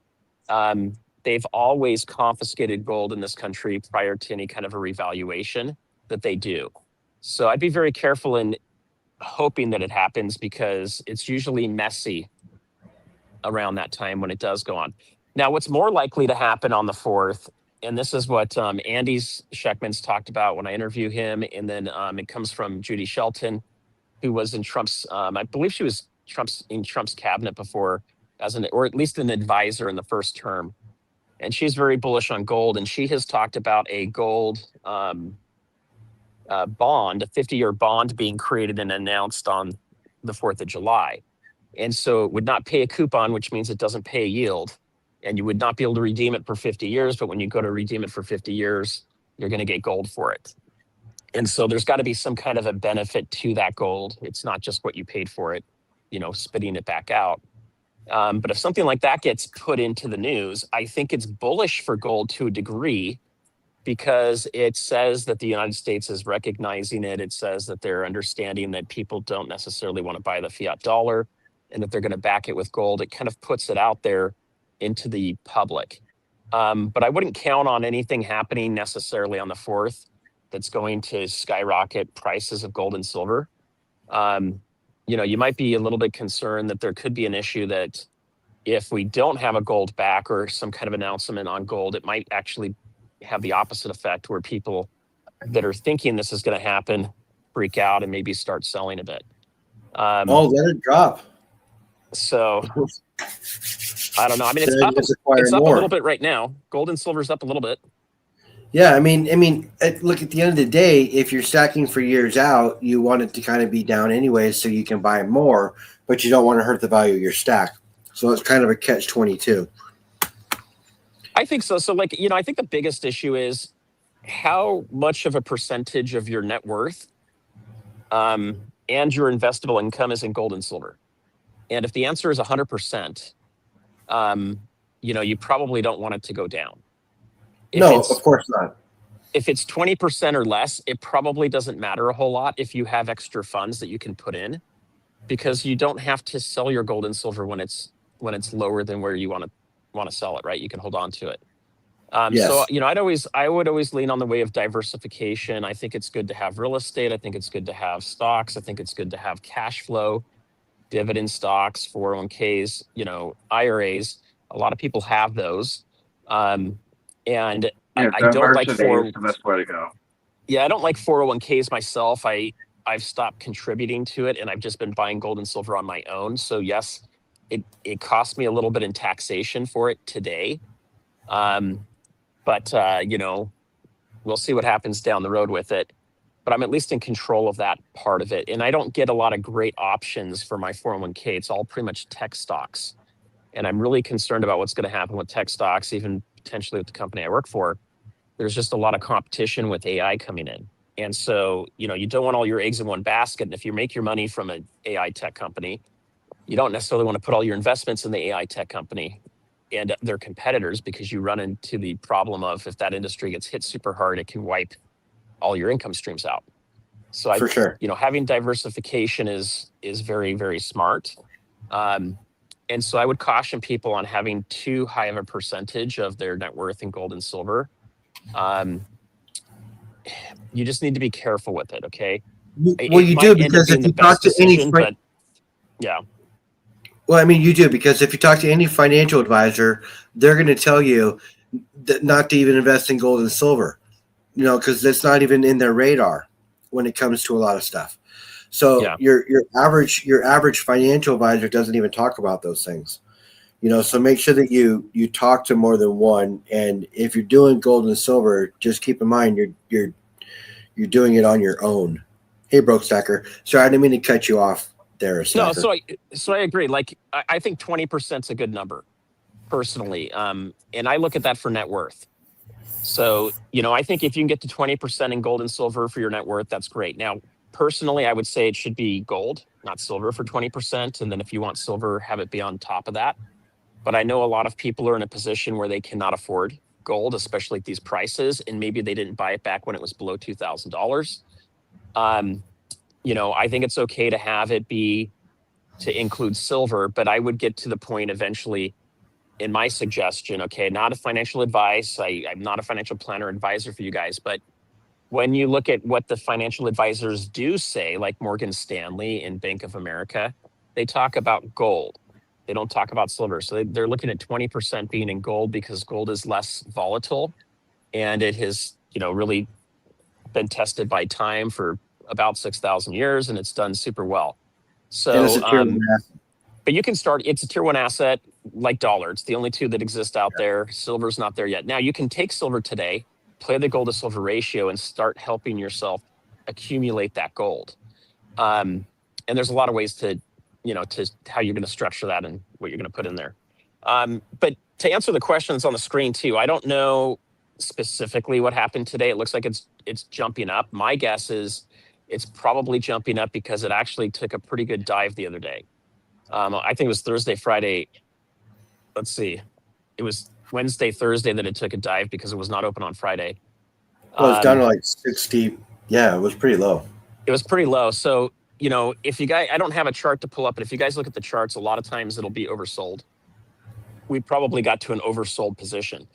they've always confiscated gold in this country prior to any kind of a revaluation that they do. So I'd be very careful in hoping that it happens because it's usually messy around that time when it does go on. Now, what's more likely to happen on the 4th, and this is what Andy Schechtman's talked about when I interview him, and then it comes from Judy Shelton, who was in Trump's, I believe she was in Trump's cabinet before, or at least an advisor in the first term. And she's very bullish on gold, and she has talked about a gold bond, a 50-year bond being created and announced on the 4th of July. And so it would not pay a coupon, which means it doesn't pay a yield. And you would not be able to redeem it for 50 years. But when you go to redeem it for 50 years, you're going to get gold for it. And so there's got to be some kind of a benefit to that gold. It's not just what you paid for it. spitting it back out. But if something like that gets put into the news, I think it's bullish for gold to a degree, because it says that the United States is recognizing it. It says that they're understanding that people don't necessarily want to buy the fiat dollar, and that they're going to back it with gold. It kind of puts it out there into the public. But I wouldn't count on anything happening necessarily on the 4th that's going to skyrocket prices of gold and silver. You might be a little bit concerned that there could be an issue that if we don't have a gold back or some kind of announcement on gold, it might actually have the opposite effect, where people that are thinking this is going to happen freak out and maybe start selling a bit. Let it drop. So I don't know. I mean, it's up a little bit right now. Gold and silver's up a little bit. Yeah, I mean, look, at the end of the day, if you're stacking for years out, you want it to kind of be down anyways, so you can buy more, but you don't want to hurt the value of your stack. So it's kind of a catch-22. I think so. So, I think the biggest issue is how much of a percentage of your net worth and your investable income is in gold and silver. And if the answer is 100%, you probably don't want it to go down. No, of course not. If it's 20% or less, it probably doesn't matter a whole lot if you have extra funds that you can put in, because you don't have to sell your gold and silver when it's lower than where you want to sell it, right? You can hold on to it. Yes. So, I would always lean on the way of diversification. I think it's good to have real estate. I think it's good to have stocks. I think it's good to have cash flow, dividend stocks, 401ks, IRAs. A lot of people have those. And I don't like the best way to go. Yeah, I don't like 401ks myself. I've stopped contributing to it, and I've just been buying gold and silver on my own. So yes, it cost me a little bit in taxation for it today. But we'll see what happens down the road with it. But I'm at least in control of that part of it. And I don't get a lot of great options for my 401k. It's all pretty much tech stocks. And I'm really concerned about what's going to happen with tech stocks, even potentially with the company I work for. There's just a lot of competition with AI coming in. And so, you don't want all your eggs in one basket. And if you make your money from an AI tech company, you don't necessarily want to put all your investments in the AI tech company and their competitors, because you run into the problem of, if that industry gets hit super hard, it can wipe all your income streams out. So for sure, having diversification is very, very smart. And so I would caution people on having too high of a percentage of their net worth in gold and silver. You just need to be careful with it, okay? Well, you do, because if you talk to any yeah. Well, I mean, you do, because if you talk to any financial advisor, they're going to tell you that not to even invest in gold and silver, because that's not even in their radar when it comes to a lot of stuff. So yeah. your average financial advisor doesn't even talk about those things, so make sure that you talk to more than one. And if you're doing gold and silver, just keep in mind you're doing it on your own. Hey, Broke Stacker. Sorry, I didn't mean to cut you off there. Stacker. No, so I agree. I think 20% is a good number, personally. And I look at that for net worth. So, I think if you can get to 20% in gold and silver for your net worth, that's great. Now, personally, I would say it should be gold, not silver, for 20%. And then if you want silver, have it be on top of that. But I know a lot of people are in a position where they cannot afford gold, especially at these prices. And maybe they didn't buy it back when it was below $2,000. I think it's okay to have it be to include silver, but I would get to the point eventually in my suggestion, okay, not a financial advice. I'm not a financial planner advisor for you guys, but when you look at what the financial advisors do say, like Morgan Stanley and Bank of America, they talk about gold. They don't talk about silver. So they're looking at 20% being in gold, because gold is less volatile, and it has, really been tested by time for about 6,000 years, and it's done super well. So, but you can start, it's a tier one asset like dollar. It's the only two that exist out there. Silver's not there yet. Now you can take silver today, play the gold to silver ratio, and start helping yourself accumulate that gold. And there's a lot of ways to how you're going to structure that and what you're going to put in there. But to answer the questions on the screen too, I don't know specifically what happened today. It looks like it's jumping up. My guess is it's probably jumping up because it actually took a pretty good dive the other day. I think it was Thursday, Friday. Let's see. It was Wednesday, Thursday that it took a dive because it was not open on Friday. Well, it's down to like 60. Yeah, it was pretty low. It was pretty low. So, if you guys, I don't have a chart to pull up, but if you guys look at the charts, a lot of times it'll be oversold. We probably got to an oversold position.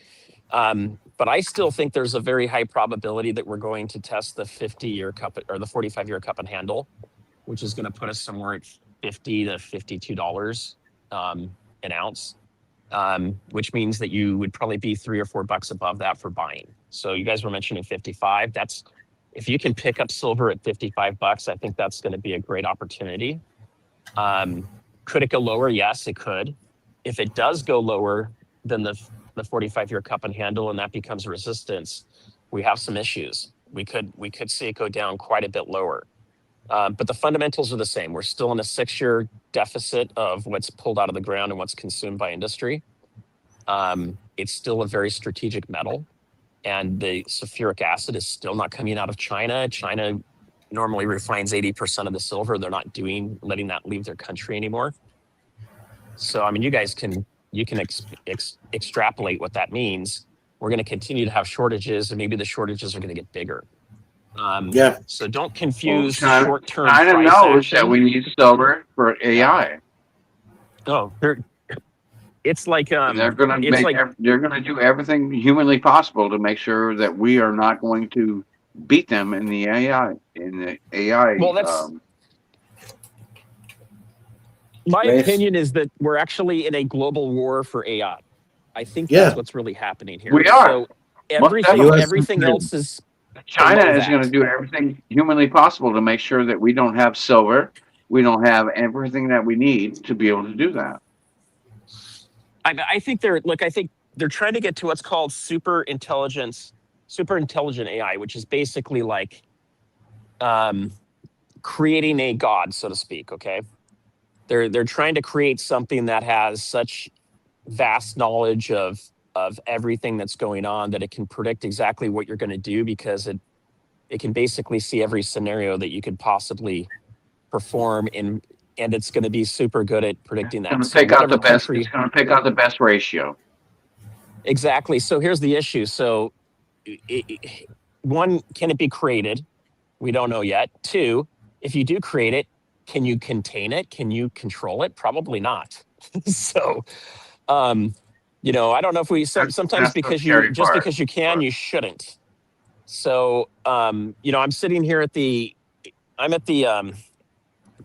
But I still think there's a very high probability that we're going to test the 50-year cup or the 45-year cup and handle, which is going to put us somewhere at $50 to $52 an ounce, which means that you would probably be $3 or $4 above that for buying. So you guys were mentioning 55. If you can pick up silver at $55, I think that's going to be a great opportunity. Could it go lower? Yes, it could. If it does go lower than the 45-year cup and handle and that becomes resistance, we have some issues. We could see it go down quite a bit lower. But the fundamentals are the same. We're still in a 6-year deficit of what's pulled out of the ground and what's consumed by industry. It's still a very strategic metal. And the sulfuric acid is still not coming out of China. China normally refines 80% of the silver. They're not letting that leave their country anymore. So, I mean, you can extrapolate what that means. We're going to continue to have shortages, and maybe the shortages are going to get bigger. So don't confuse short-term price China knows action. that we need silver for AI. Oh, it's like they're going to do everything humanly possible to make sure that we are not going to beat them in the AI. Well, my opinion is that we're actually in a global war for AI. I think that's what's really happening here. We are. So everything else is. China is going to do everything humanly possible to make sure that we don't have silver. We don't have everything that we need to be able to do that. I think they're trying to get to what's called super intelligent AI, which is basically like creating a god, so to speak. Okay, they're trying to create something that has such vast knowledge of everything that's going on that it can predict exactly what you're going to do, because it can basically see every scenario that you could possibly perform in. And it's going to be super good at predicting that. It's going to pick out the best. It's going to pick out the best ratio. Exactly. So here's the issue. So, one, can it be created? We don't know yet. Two, if you do create it, can you contain it? Can you control it? Probably not. So, I don't know if we sometimes because you can, you shouldn't. So, I'm sitting here at the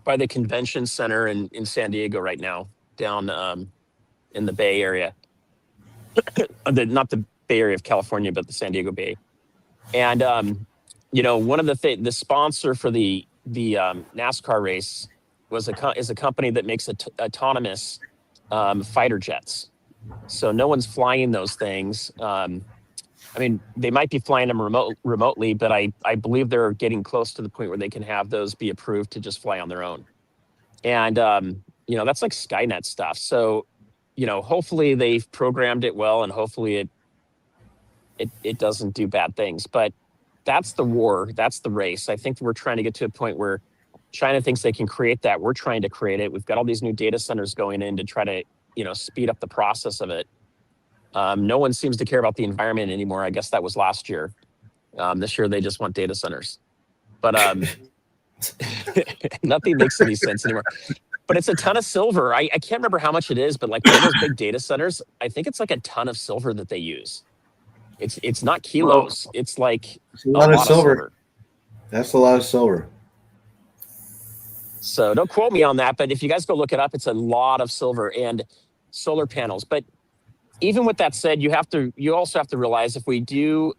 by the convention center in San Diego right now, down in the Bay Area. Not the Bay Area of California, but the San Diego Bay. And one of the sponsor for the NASCAR race is a company that makes autonomous fighter jets. So no one's flying those things. They might be flying them remotely, but I believe they're getting close to the point where they can have those be approved to just fly on their own. And, that's like Skynet stuff. So, hopefully they've programmed it well, and hopefully it doesn't do bad things. But that's the war. That's the race. I think we're trying to get to a point where China thinks they can create that. We're trying to create it. We've got all these new data centers going in to try to, speed up the process of it. No one seems to care about the environment anymore. I guess that was last year. This year, they just want data centers. But nothing makes any sense anymore. But it's a ton of silver. I can't remember how much it is, but like one of those big data centers, I think it's like a ton of silver that they use. It's not kilos. It's like a lot of silver. That's a lot of silver. So don't quote me on that, but if you guys go look it up, it's a lot of silver and solar panels. But even with that said, you also have to realize if we do,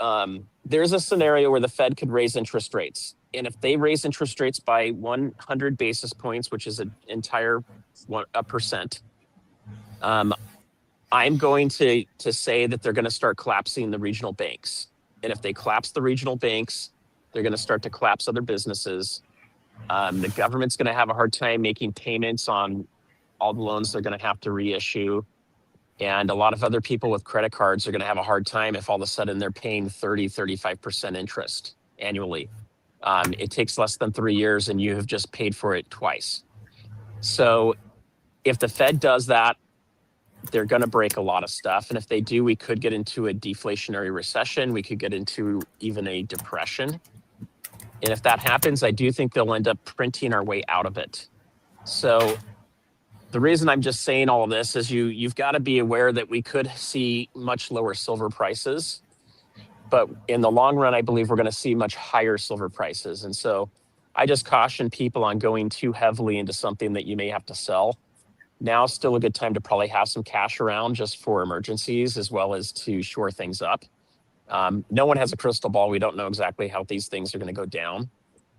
there's a scenario where the Fed could raise interest rates. And if they raise interest rates by 100 basis points, which is an entire 1%, I'm going to say that they're going to start collapsing the regional banks. And if they collapse the regional banks, they're going to start to collapse other businesses. The government's going to have a hard time making payments on all the loans they're going to have to reissue. And a lot of other people with credit cards are going to have a hard time if all of a sudden they're paying 35% interest annually. It takes less than 3 years and you have just paid for it twice. So if the Fed does that, they're going to break a lot of stuff. And if they do, we could get into a deflationary recession. We could get into even a depression. And if that happens, I do think they'll end up printing our way out of it. So the reason I'm just saying all of this is you've got to be aware that we could see much lower silver prices. But in the long run, I believe we're going to see much higher silver prices. And so I just caution people on going too heavily into something that you may have to sell. Now is still a good time to probably have some cash around just for emergencies, as well as to shore things up. No one has a crystal ball. We don't know exactly how these things are going to go down.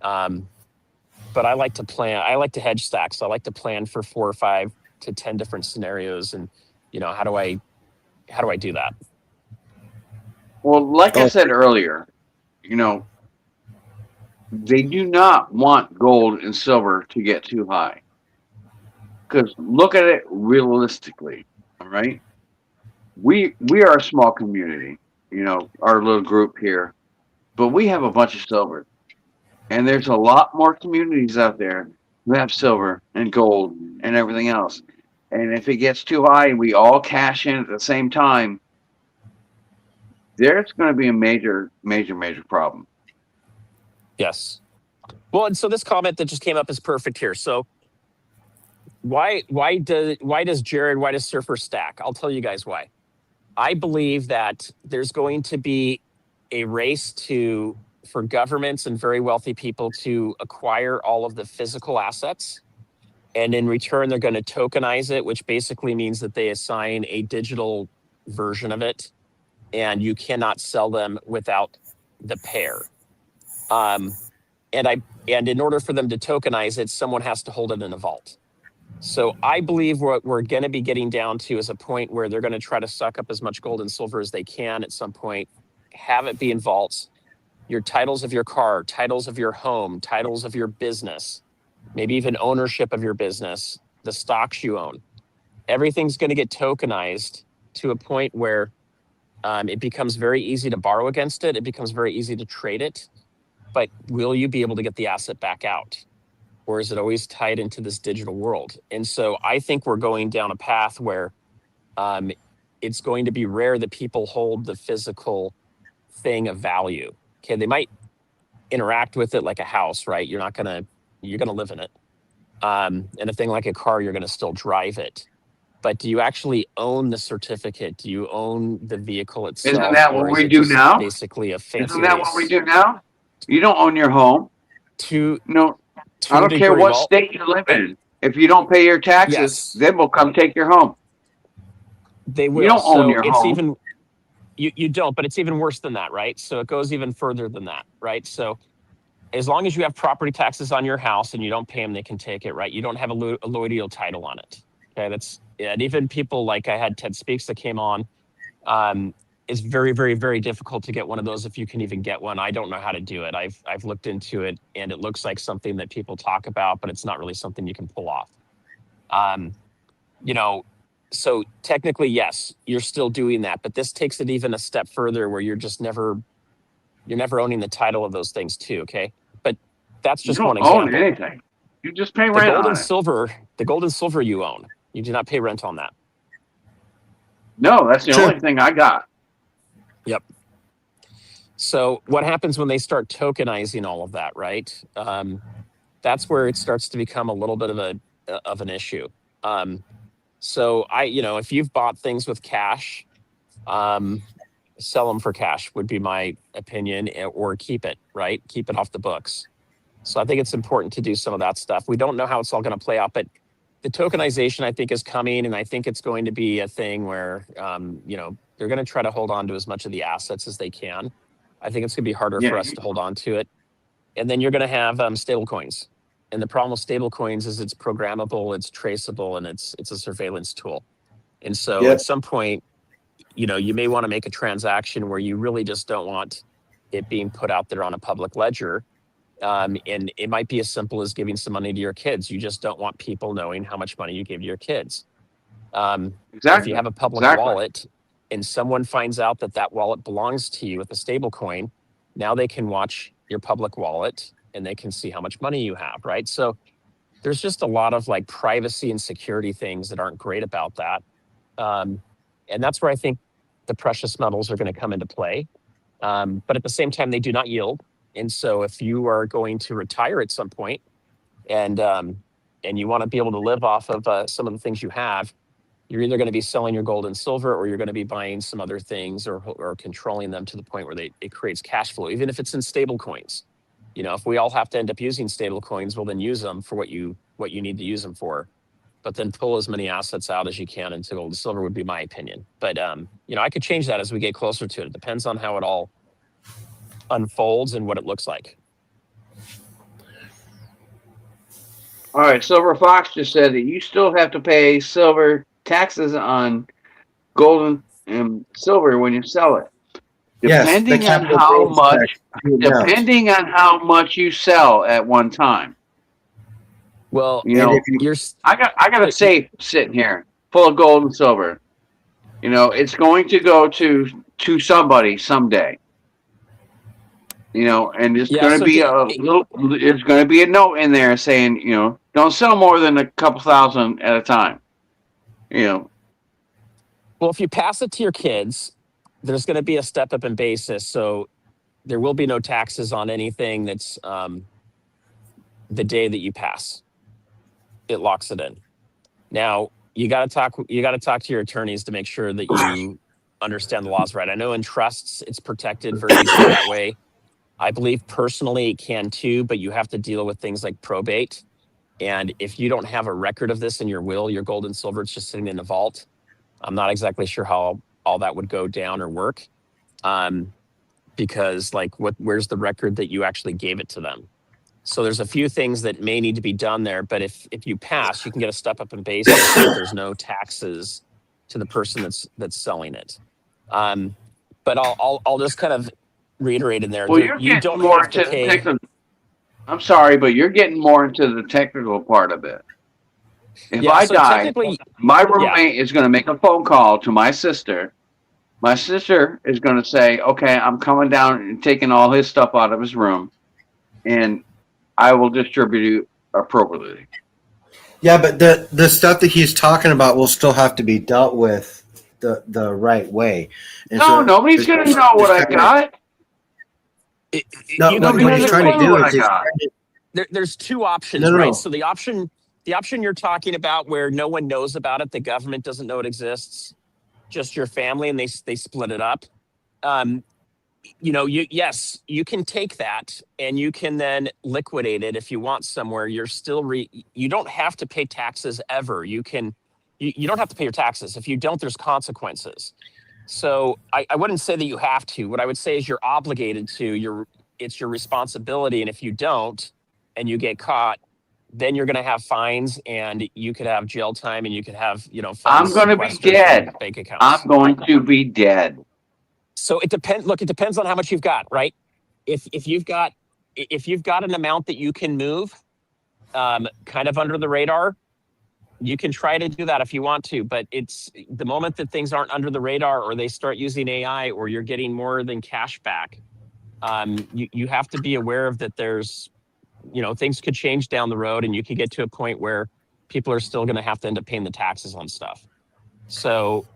But I like to plan. I like to hedge stacks. So I like to plan for 4 or 5 to 10 different scenarios. And, how do I do that? Well, like I said earlier, they do not want gold and silver to get too high. Because look at it realistically, all right? We are a small community, our little group here, but we have a bunch of silver. And there's a lot more communities out there who have silver and gold and everything else. And if it gets too high and we all cash in at the same time, there's going to be a major, major, major problem. Yes. Well, and so this comment that just came up is perfect here. So why does Surfer stack? I'll tell you guys why. I believe that there's going to be a race for governments and very wealthy people to acquire all of the physical assets. And in return, they're going to tokenize it, which basically means that they assign a digital version of it, and you cannot sell them without the pair. And in order for them to tokenize it, someone has to hold it in a vault. So I believe what we're going to be getting down to is a point where they're going to try to suck up as much gold and silver as they can at some point, have it be in vaults. Your titles of your car, titles of your home, titles of your business, maybe even ownership of your business, the stocks you own. Everything's going to get tokenized to a point where it becomes very easy to borrow against it. It becomes very easy to trade it. But will you be able to get the asset back out? Or is it always tied into this digital world? And so I think we're going down a path where it's going to be rare that people hold the physical thing of value. Okay, they might interact with it like a house, right? You're going to live in it. And a thing like a car, you're going to still drive it. But do you actually own the certificate? Do you own the vehicle itself? Isn't that what we do now? Basically a fancy Isn't that what we do now? You don't own your home. I don't care what state you live in. If you don't pay your taxes, they will come take your home. They will. You don't own your home. You don't, but it's even worse than that, right? So it goes even further than that, right? So as long as you have property taxes on your house and you don't pay them, they can take it, right? You don't have a allodial title on it. Okay, and even people like I had Ted Speaks that came on. It's very, very, very difficult to get one of those if you can even get one. I don't know how to do it. I've looked into it, and it looks like something that people talk about, but it's not really something you can pull off. So technically, yes, you're still doing that, but this takes it even a step further where you're never owning the title of those things too. Okay, but that's just one example. You don't own anything. You just pay rent on it. The gold and silver you own. You do not pay rent on that. No, that's the only thing I got. Yep. So what happens when they start tokenizing all of that, right? That's where it starts to become a little bit of an issue. So if you've bought things with cash, sell them for cash would be my opinion, or keep it, right? Keep it off the books. So I think it's important to do some of that stuff. We don't know how it's all going to play out, but the tokenization, I think, is coming, and I think it's going to be a thing where, they're going to try to hold on to as much of the assets as they can. I think it's going to be harder for us to hold on to it. And then you're going to have stable coins. And the problem with stable coins is it's programmable, it's traceable, and it's a surveillance tool. And so at some point, you may want to make a transaction where you really just don't want it being put out there on a public ledger. And it might be as simple as giving some money to your kids. You just don't want people knowing how much money you give to your kids. If you have a public wallet and someone finds out that wallet belongs to you with a stable coin, now they can watch your public wallet and they can see how much money you have, right? So there's just a lot of like privacy and security things that aren't great about that. And that's where I think the precious metals are going to come into play. But at the same time, they do not yield. And so if you are going to retire at some point and you want to be able to live off of some of the things you have, you're either going to be selling your gold and silver, or you're going to be buying some other things, or controlling them to the point where it creates cash flow, even if it's in stable coins. If we all have to end up using stable coins, well, then use them for what you need to use them for. But then pull as many assets out as you can into gold and silver would be my opinion. But I could change that as we get closer to it. It depends on how it all unfolds and what it looks like. All right, Silver Fox just said that you still have to pay silver taxes on gold and silver when you sell it. Depending on how much you sell at one time. Well, I got a safe sitting here full of gold and silver. It's going to go to somebody someday. And it's going to be it's going to be a note in there saying, don't sell more than a couple thousand at a time. Well, if you pass it to your kids, there's going to be a step up in basis. So there will be no taxes on anything that's the day that you pass. It locks it in. Now you got to talk to your attorneys to make sure that you understand the laws right. I know in trusts it's protected very easily that way. I believe personally it can too, but you have to deal with things like probate. And if you don't have a record of this in your will, your gold and silver, it's just sitting in a vault. I'm not exactly sure how all that would go down or work. Because where's the record that you actually gave it to them? So there's a few things that may need to be done there, but if you pass, you can get a step up in basis so that there's no taxes to the person that's selling it. But I'll just kind of reiterate in there. Well, you don't have to pay. I'm sorry, but you're getting more into the technical part of it. If I die, my roommate is going to make a phone call to my sister. My sister is going to say, okay, I'm coming down and taking all his stuff out of his room, and I will distribute it appropriately. Yeah, but the stuff that he's talking about will still have to be dealt with the right way. And nobody's going to know what I got. What he's trying to do is there's two options, right? So the option you're talking about where no one knows about it, the government doesn't know it exists, just your family, and they split it up. You can take that and you can then liquidate it if you want somewhere. You're still you don't have to pay taxes ever. You don't have to pay your taxes. If you don't, there's consequences. So I wouldn't say that you have to. What I would say is you're obligated to. It's your responsibility, and if you don't, and you get caught, then you're going to have fines, and you could have jail time, and you could have funds. I'm going to be dead. Bank accounts. I'm going to be dead. So it depends. Look, it depends on how much you've got, right? If you've got an amount that you can move, kind of under the radar, you can try to do that if you want to, but it's the moment that things aren't under the radar, or they start using AI, or you're getting more than cash back, you have to be aware of that. There's, things could change down the road, and you could get to a point where people are still going to have to end up paying the taxes on stuff. So,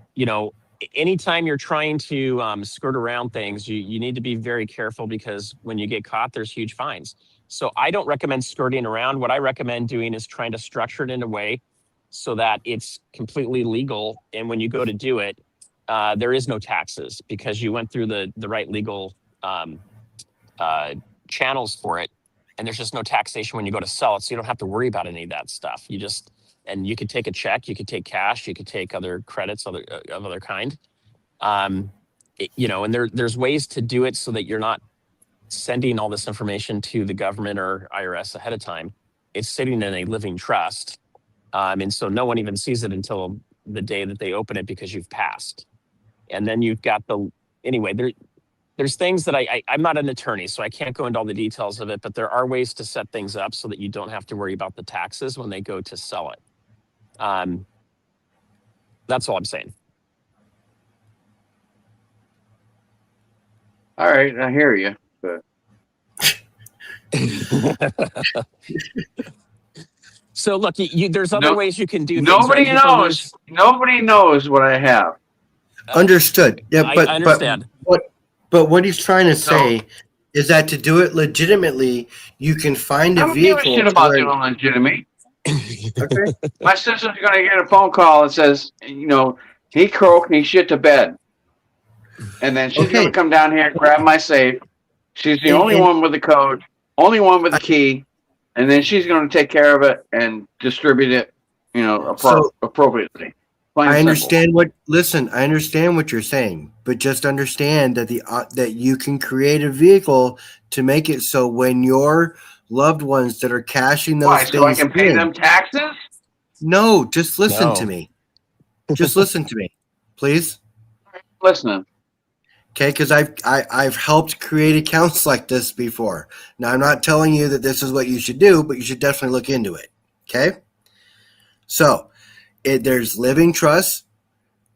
anytime you're trying to skirt around things, you need to be very careful, because when you get caught, there's huge fines. So I don't recommend skirting around. What I recommend doing is trying to structure it in a way so that it's completely legal. And when you go to do it, there is no taxes, because you went through the right legal channels for it. And there's just no taxation when you go to sell it. So you don't have to worry about any of that stuff. And you could take a check, you could take cash, you could take other credits of other kind. And there's ways to do it so that you're not sending all this information to the government or IRS ahead of time. It's sitting in a living trust. And so no one even sees it until the day that they open it, because you've passed. And then you've got there's things that I'm not an attorney, so I can't go into all the details of it, but there are ways to set things up so that you don't have to worry about the taxes when they go to sell it. That's all I'm saying. All right, I hear you. But... So look, there's other ways you can do things. Nobody Right? knows. Nobody knows what I have. Understood. Yeah, I understand. But what he's trying to say is that to do it legitimately, you can find a vehicle. I don't give a shit about doing legitimate. Okay. My sister's going to get a phone call that says, he croaked and he shit to bed. And then she's going to come down here and grab my safe. She's the only one with the code, only one with the key. And then she's going to take care of it and distribute it, appropriately. I understand I understand what you're saying, but just understand that that you can create a vehicle to make it so when your loved ones that are cashing those things, so I can pay them taxes? No, just listen to me. Just listen to me, please. Listening. Okay, because I've helped create accounts like this before. Now I'm not telling you that this is what you should do, but you should definitely look into it. Okay, so there's living trusts,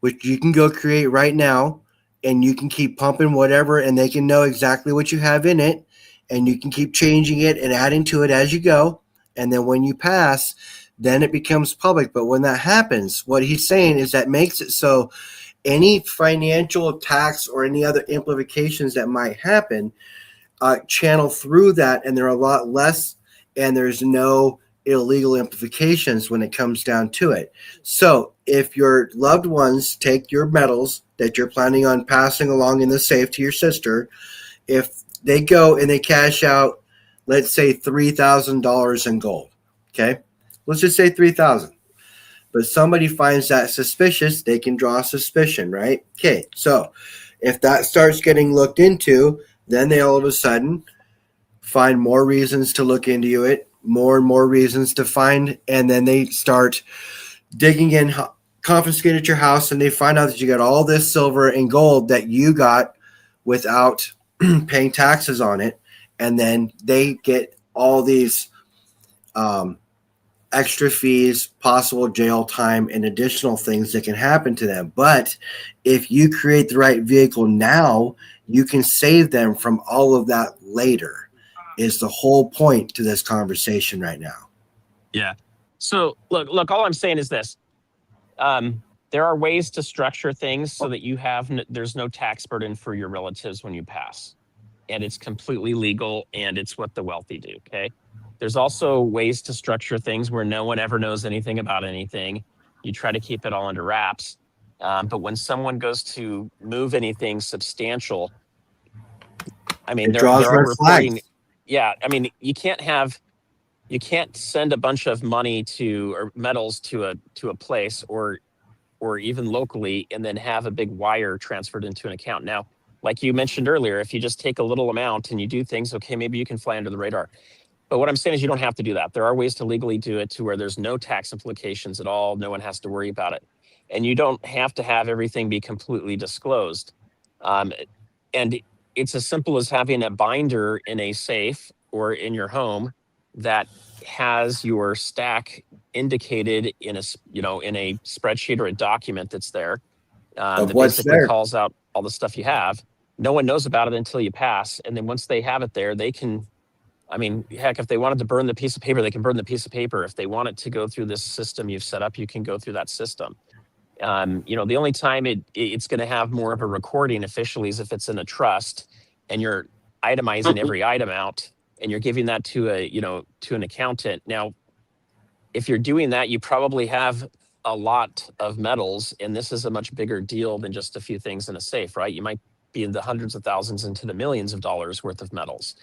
which you can go create right now, and you can keep pumping whatever, and they can know exactly what you have in it, and you can keep changing it and adding to it as you go. And then when you pass, then it becomes public. But when that happens, what he's saying is that makes it so any financial tax or any other implications that might happen channel through that, and they're a lot less, and there's no illegal implications when it comes down to it. So if your loved ones take your metals that you're planning on passing along in the safe to your sister, if they go and they cash out, let's say $3,000 in gold, okay? Let's just say 3,000. But somebody finds that suspicious, they can draw suspicion, right? Okay, so if that starts getting looked into, then they all of a sudden find more reasons to look into it, more and more reasons to find, and then they start digging in, confiscated your house, and they find out that you got all this silver and gold that you got without paying taxes on it, and then they get all these extra fees, possible jail time, and additional things that can happen to them. But if you create the right vehicle now, you can save them from all of that later, is the whole point to this conversation right now. Yeah. So look, all I'm saying is this. There are ways to structure things so that there's no tax burden for your relatives when you pass. And it's completely legal, and it's what the wealthy do, okay? There's also ways to structure things where no one ever knows anything about anything. You try to keep it all under wraps. But when someone goes to move anything substantial, I mean, there are reporting. Yeah, I mean, you can't send a bunch of money or metals to a place or even locally and then have a big wire transferred into an account. Now, like you mentioned earlier, if you just take a little amount and you do things, okay, maybe you can fly under the radar. But what I'm saying is you don't have to do that. There are ways to legally do it to where there's no tax implications at all. No one has to worry about it. And you don't have to have everything be completely disclosed. And it's as simple as having a binder in a safe or in your home that has your stack indicated in a spreadsheet or a document that's there that basically calls out all the stuff you have. No one knows about it until you pass. And then once they have it there, they can, I mean, heck, if they wanted to burn the piece of paper, they can burn the piece of paper. If they want it to go through this system you've set up, you can go through that system. The only time it's going to have more of a recording officially is if it's in a trust and you're itemizing every item out and you're giving that to an accountant. Now, if you're doing that, you probably have a lot of metals, and this is a much bigger deal than just a few things in a safe, right? You might be in the hundreds of thousands into the millions of dollars worth of metals.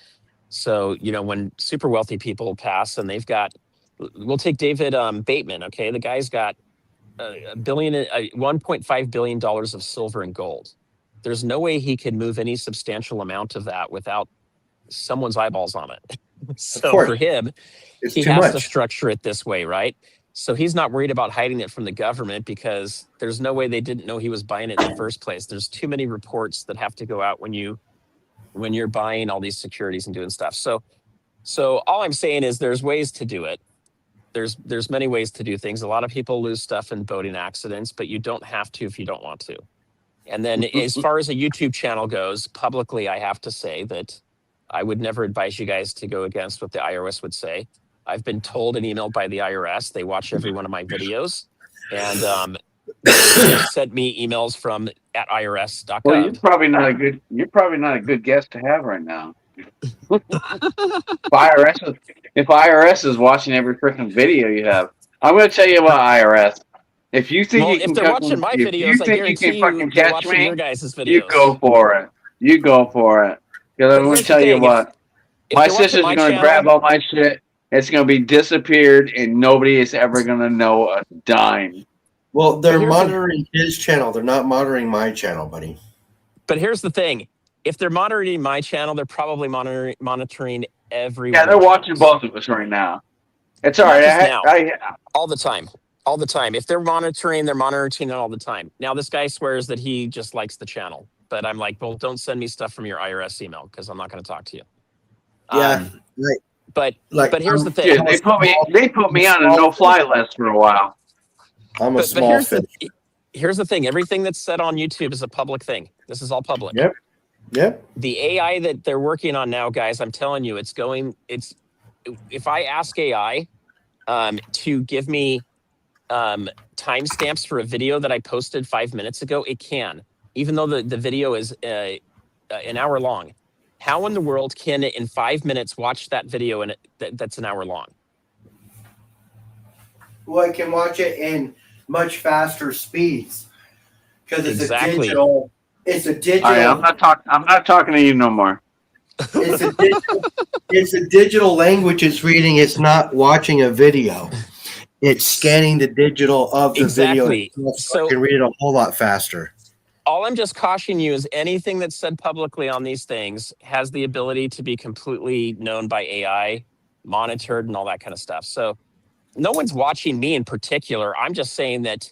So, when super wealthy people pass and we'll take David Bateman, okay? The guy's got $1.5 billion of silver and gold. There's no way he could move any substantial amount of that without someone's eyeballs on it. So for him, he has to structure it this way, right? So he's not worried about hiding it from the government because there's no way they didn't know he was buying it in the first place. There's too many reports that have to go out when you're buying all these securities and doing stuff. So all I'm saying is there's ways to do it. There's many ways to do things. A lot of people lose stuff in boating accidents, but you don't have to if you don't want to. And then as far as a YouTube channel goes, publicly, I have to say that I would never advise you guys to go against what the IRS would say. I've been told and emailed by the IRS. They watch every one of my videos, and they sent me emails from at irs.gov. Well, you're probably not a good guest to have right now. If IRS is watching every freaking video you have, I'm going to tell you about IRS. If you think if they're watching my videos, I guarantee you they're watching your guys' videos. You go for it. Because I'm going to tell you what. My sister's going to grab all my shit. It's going to be disappeared, and nobody is ever going to know a dime. Well, they're monitoring his channel. They're not monitoring my channel, buddy. But here's the thing. If they're monitoring my channel, they're probably monitoring everyone. Yeah, they're watching both of us right now. It's all right. All the time. All the time. If they're monitoring it all the time. Now, this guy swears that he just likes the channel. But I'm like, well, don't send me stuff from your IRS email because I'm not going to talk to you. Yeah. But here's the thing. Dude, they put me on a no-fly list for a while. I'm a small fish. Here's the thing. Everything that's said on YouTube is a public thing. This is all public. Yep. The AI that they're working on now, guys, I'm telling you, if I ask AI to give me timestamps for a video that I posted 5 minutes ago, it can, even though the video is an hour long. How in the world can it in 5 minutes watch that video and that's an hour long? Well, I can watch it in much faster speeds because it's a digital. It's a digital. Right, I'm not talking to you no more. It's a digital language it's reading. It's not watching a video. It's scanning the digital of the video. So I can read it a whole lot faster. All I'm just cautioning you is anything that's said publicly on these things has the ability to be completely known by AI, monitored, and all that kind of stuff. So no one's watching me in particular. I'm just saying that,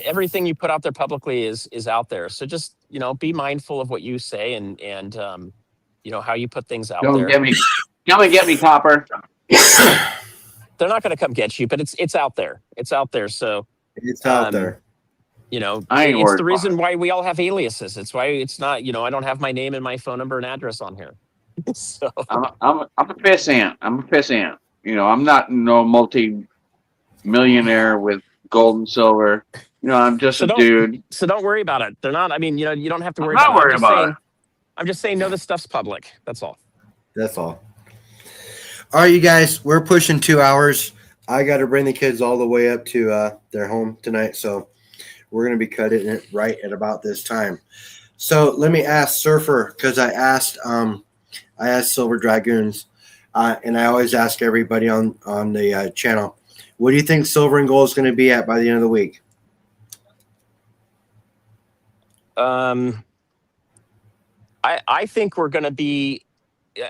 everything you put out there publicly is out there. So just, be mindful of what you say and how you put things out there. Come and get me, Copper. They're not going to come get you, but it's out there. It's out there. So it's out there. It's the reason why we all have aliases. It's why it's not, I don't have my name and my phone number and address on here. So I'm a piss ant. I'm not no multi-millionaire with gold and silver. I'm just a dude. So don't worry about it. They're not. I mean, you don't have to worry about it. I'm just saying, no, this stuff's public. That's all. All right, you guys, we're pushing 2 hours. I got to bring the kids all the way up to their home tonight, so we're going to be cutting it right at about this time. So let me ask Surfer, because I asked Silver Dragoons, and I always ask everybody on the channel, what do you think silver and gold is going to be at by the end of the week? I think we're going to be.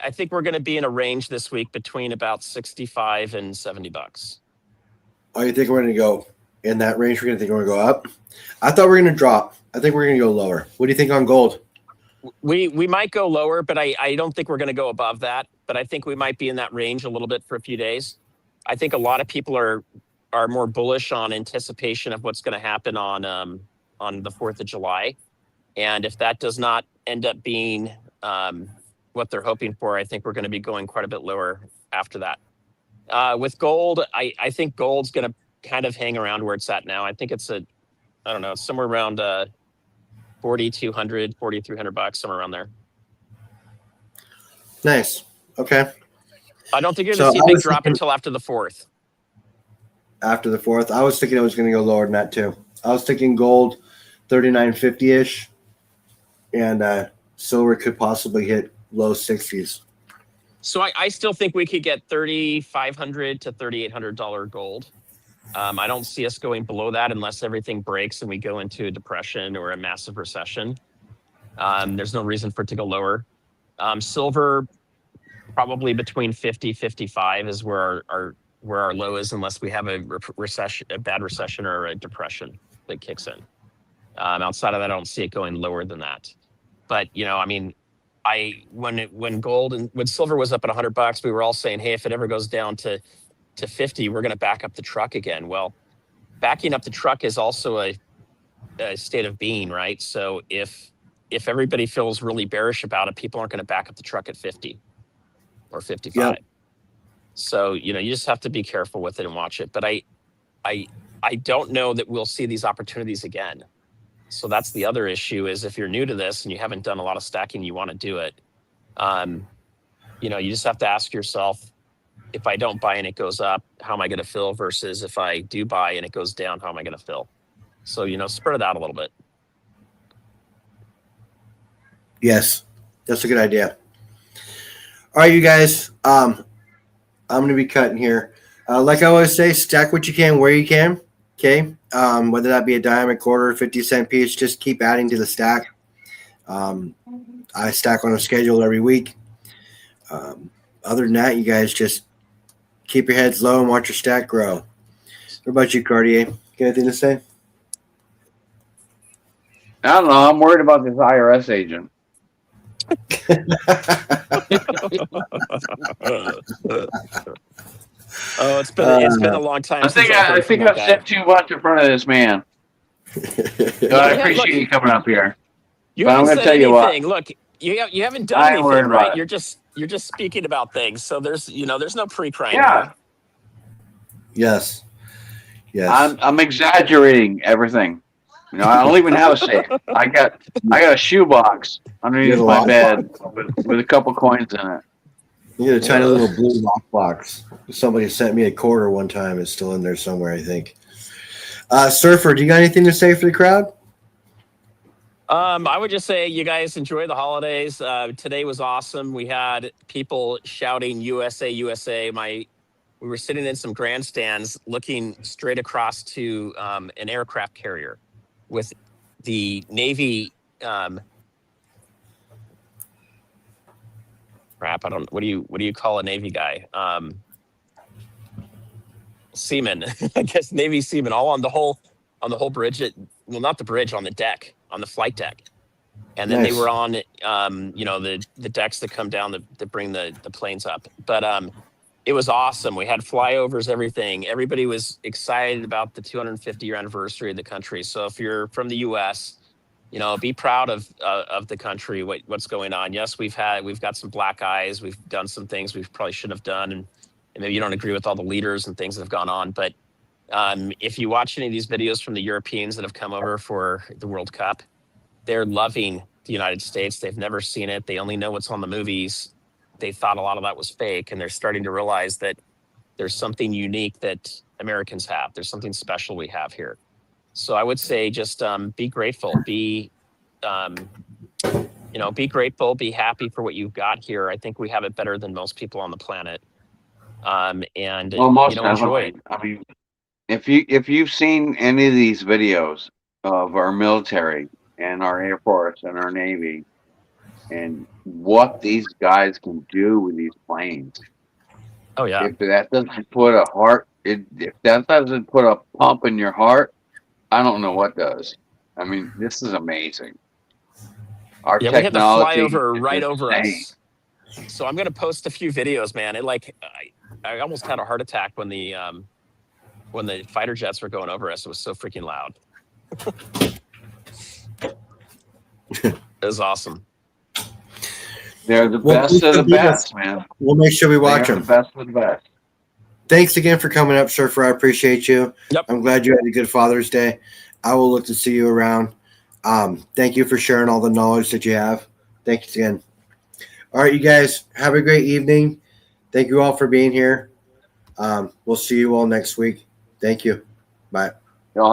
I think we're going to be in a range this week between about $65 and $70. Oh, you think we're going to go in that range? We're going to think we're going to go up? I thought we were going to drop. I think we're going to go lower. What do you think on gold? We might go lower, but I don't think we're going to go above that. But I think we might be in that range a little bit for a few days. I think a lot of people are more bullish on anticipation of what's going to happen on the 4th of July. And if that does not end up being what they're hoping for, I think we're going to be going quite a bit lower after that. With gold, I think gold's going to kind of hang around where it's at now. I think it's somewhere around $4,200, $4,300, somewhere around there. Nice. Okay. I don't think you're going to see a big drop until after the 4th. After the 4th, I was thinking it was going to go lower than that too. I was thinking gold 39.50-ish, and silver could possibly hit low 60s. So I still think we could get $3,500 to $3,800 gold. I don't see us going below that unless everything breaks and we go into a depression or a massive recession. There's no reason for it to go lower. Silver, probably between 50, 55 is where our low is, unless we have a bad recession or a depression that kicks in. Outside of that, I don't see it going lower than that. But when silver was up at $100, we were all saying, hey, if it ever goes down to 50, we're going to back up the truck again. Well, backing up the truck is also a state of being, right? So if everybody feels really bearish about it, people aren't going to back up the truck at 50. or 55. Yep. So, you just have to be careful with it and watch it. But I don't know that we'll see these opportunities again. So that's the other issue is if you're new to this and you haven't done a lot of stacking, you want to do it. You just have to ask yourself, if I don't buy and it goes up, how am I going to fill versus if I do buy and it goes down, how am I going to fill? So, spread it out a little bit. Yes, that's a good idea. All right, you guys, I'm going to be cutting here. Like I always say, stack what you can where you can, okay? Whether that be a dime, a quarter, 50-cent piece, just keep adding to the stack. I stack on a schedule every week. Other than that, you guys just keep your heads low and watch your stack grow. What about you, Cartier? Got anything to say? I don't know. I'm worried about this IRS agent. Oh, it's been a long time. I think I've said too much in front of this man. So I appreciate you coming up here. You but I'm going to tell you what. Look, you haven't done anything, right? You're just speaking about things. So there's no pre-crime. Yeah. Here. Yes. Yes. I'm exaggerating everything. I don't even have a safe. I got a shoebox underneath my bed with a couple coins in it. You get a tiny little blue lockbox. Somebody sent me a quarter one time. It's still in there somewhere, I think. Surfer, do you got anything to say for the crowd? I would just say you guys enjoy the holidays. Today was awesome. We had people shouting USA, USA. We were sitting in some grandstands looking straight across to an aircraft carrier with the Navy crap. I don't. What do you call a Navy guy? Seaman. I guess Navy seaman. All on the whole bridge. Not the bridge, on the deck, on the flight deck. And then They were on, the decks that come down that bring the planes up. But it was awesome. We had flyovers, everything. Everybody was excited about the 250-year anniversary of the country. So if you're from the U.S., be proud of the country, what's going on. Yes, we've got some black eyes. We've done some things we probably shouldn't have done, and maybe you don't agree with all the leaders and things that have gone on. But if you watch any of these videos from the Europeans that have come over for the World Cup, they're loving the United States. They've never seen it. They only know what's on the movies. They thought a lot of that was fake, and they're starting to realize that there's something unique that Americans have. There's something special we have here. So I would say just be grateful, be grateful, be happy for what you've got here. I think we have it better than most people on the planet. Enjoy it. I mean, if you've seen any of these videos of our military and our Air Force and our Navy and what these guys can do with these planes. Oh yeah. If that doesn't put a pump in your heart, I don't know what does. I mean, this is amazing. Our technology, we had the flyover right over us. So I'm going to post a few videos, man. I almost had a heart attack when the fighter jets were going over us. It was so freaking loud. It was awesome. They're the best of the best, man. We'll make sure we watch them. The best of the best. Thanks again for coming up, Surfer. I appreciate you. Yep. I'm glad you had a good Father's Day. I will look to see you around. Thank you for sharing all the knowledge that you have. Thanks again. All right, you guys, have a great evening. Thank you all for being here. We'll see you all next week. Thank you. Bye.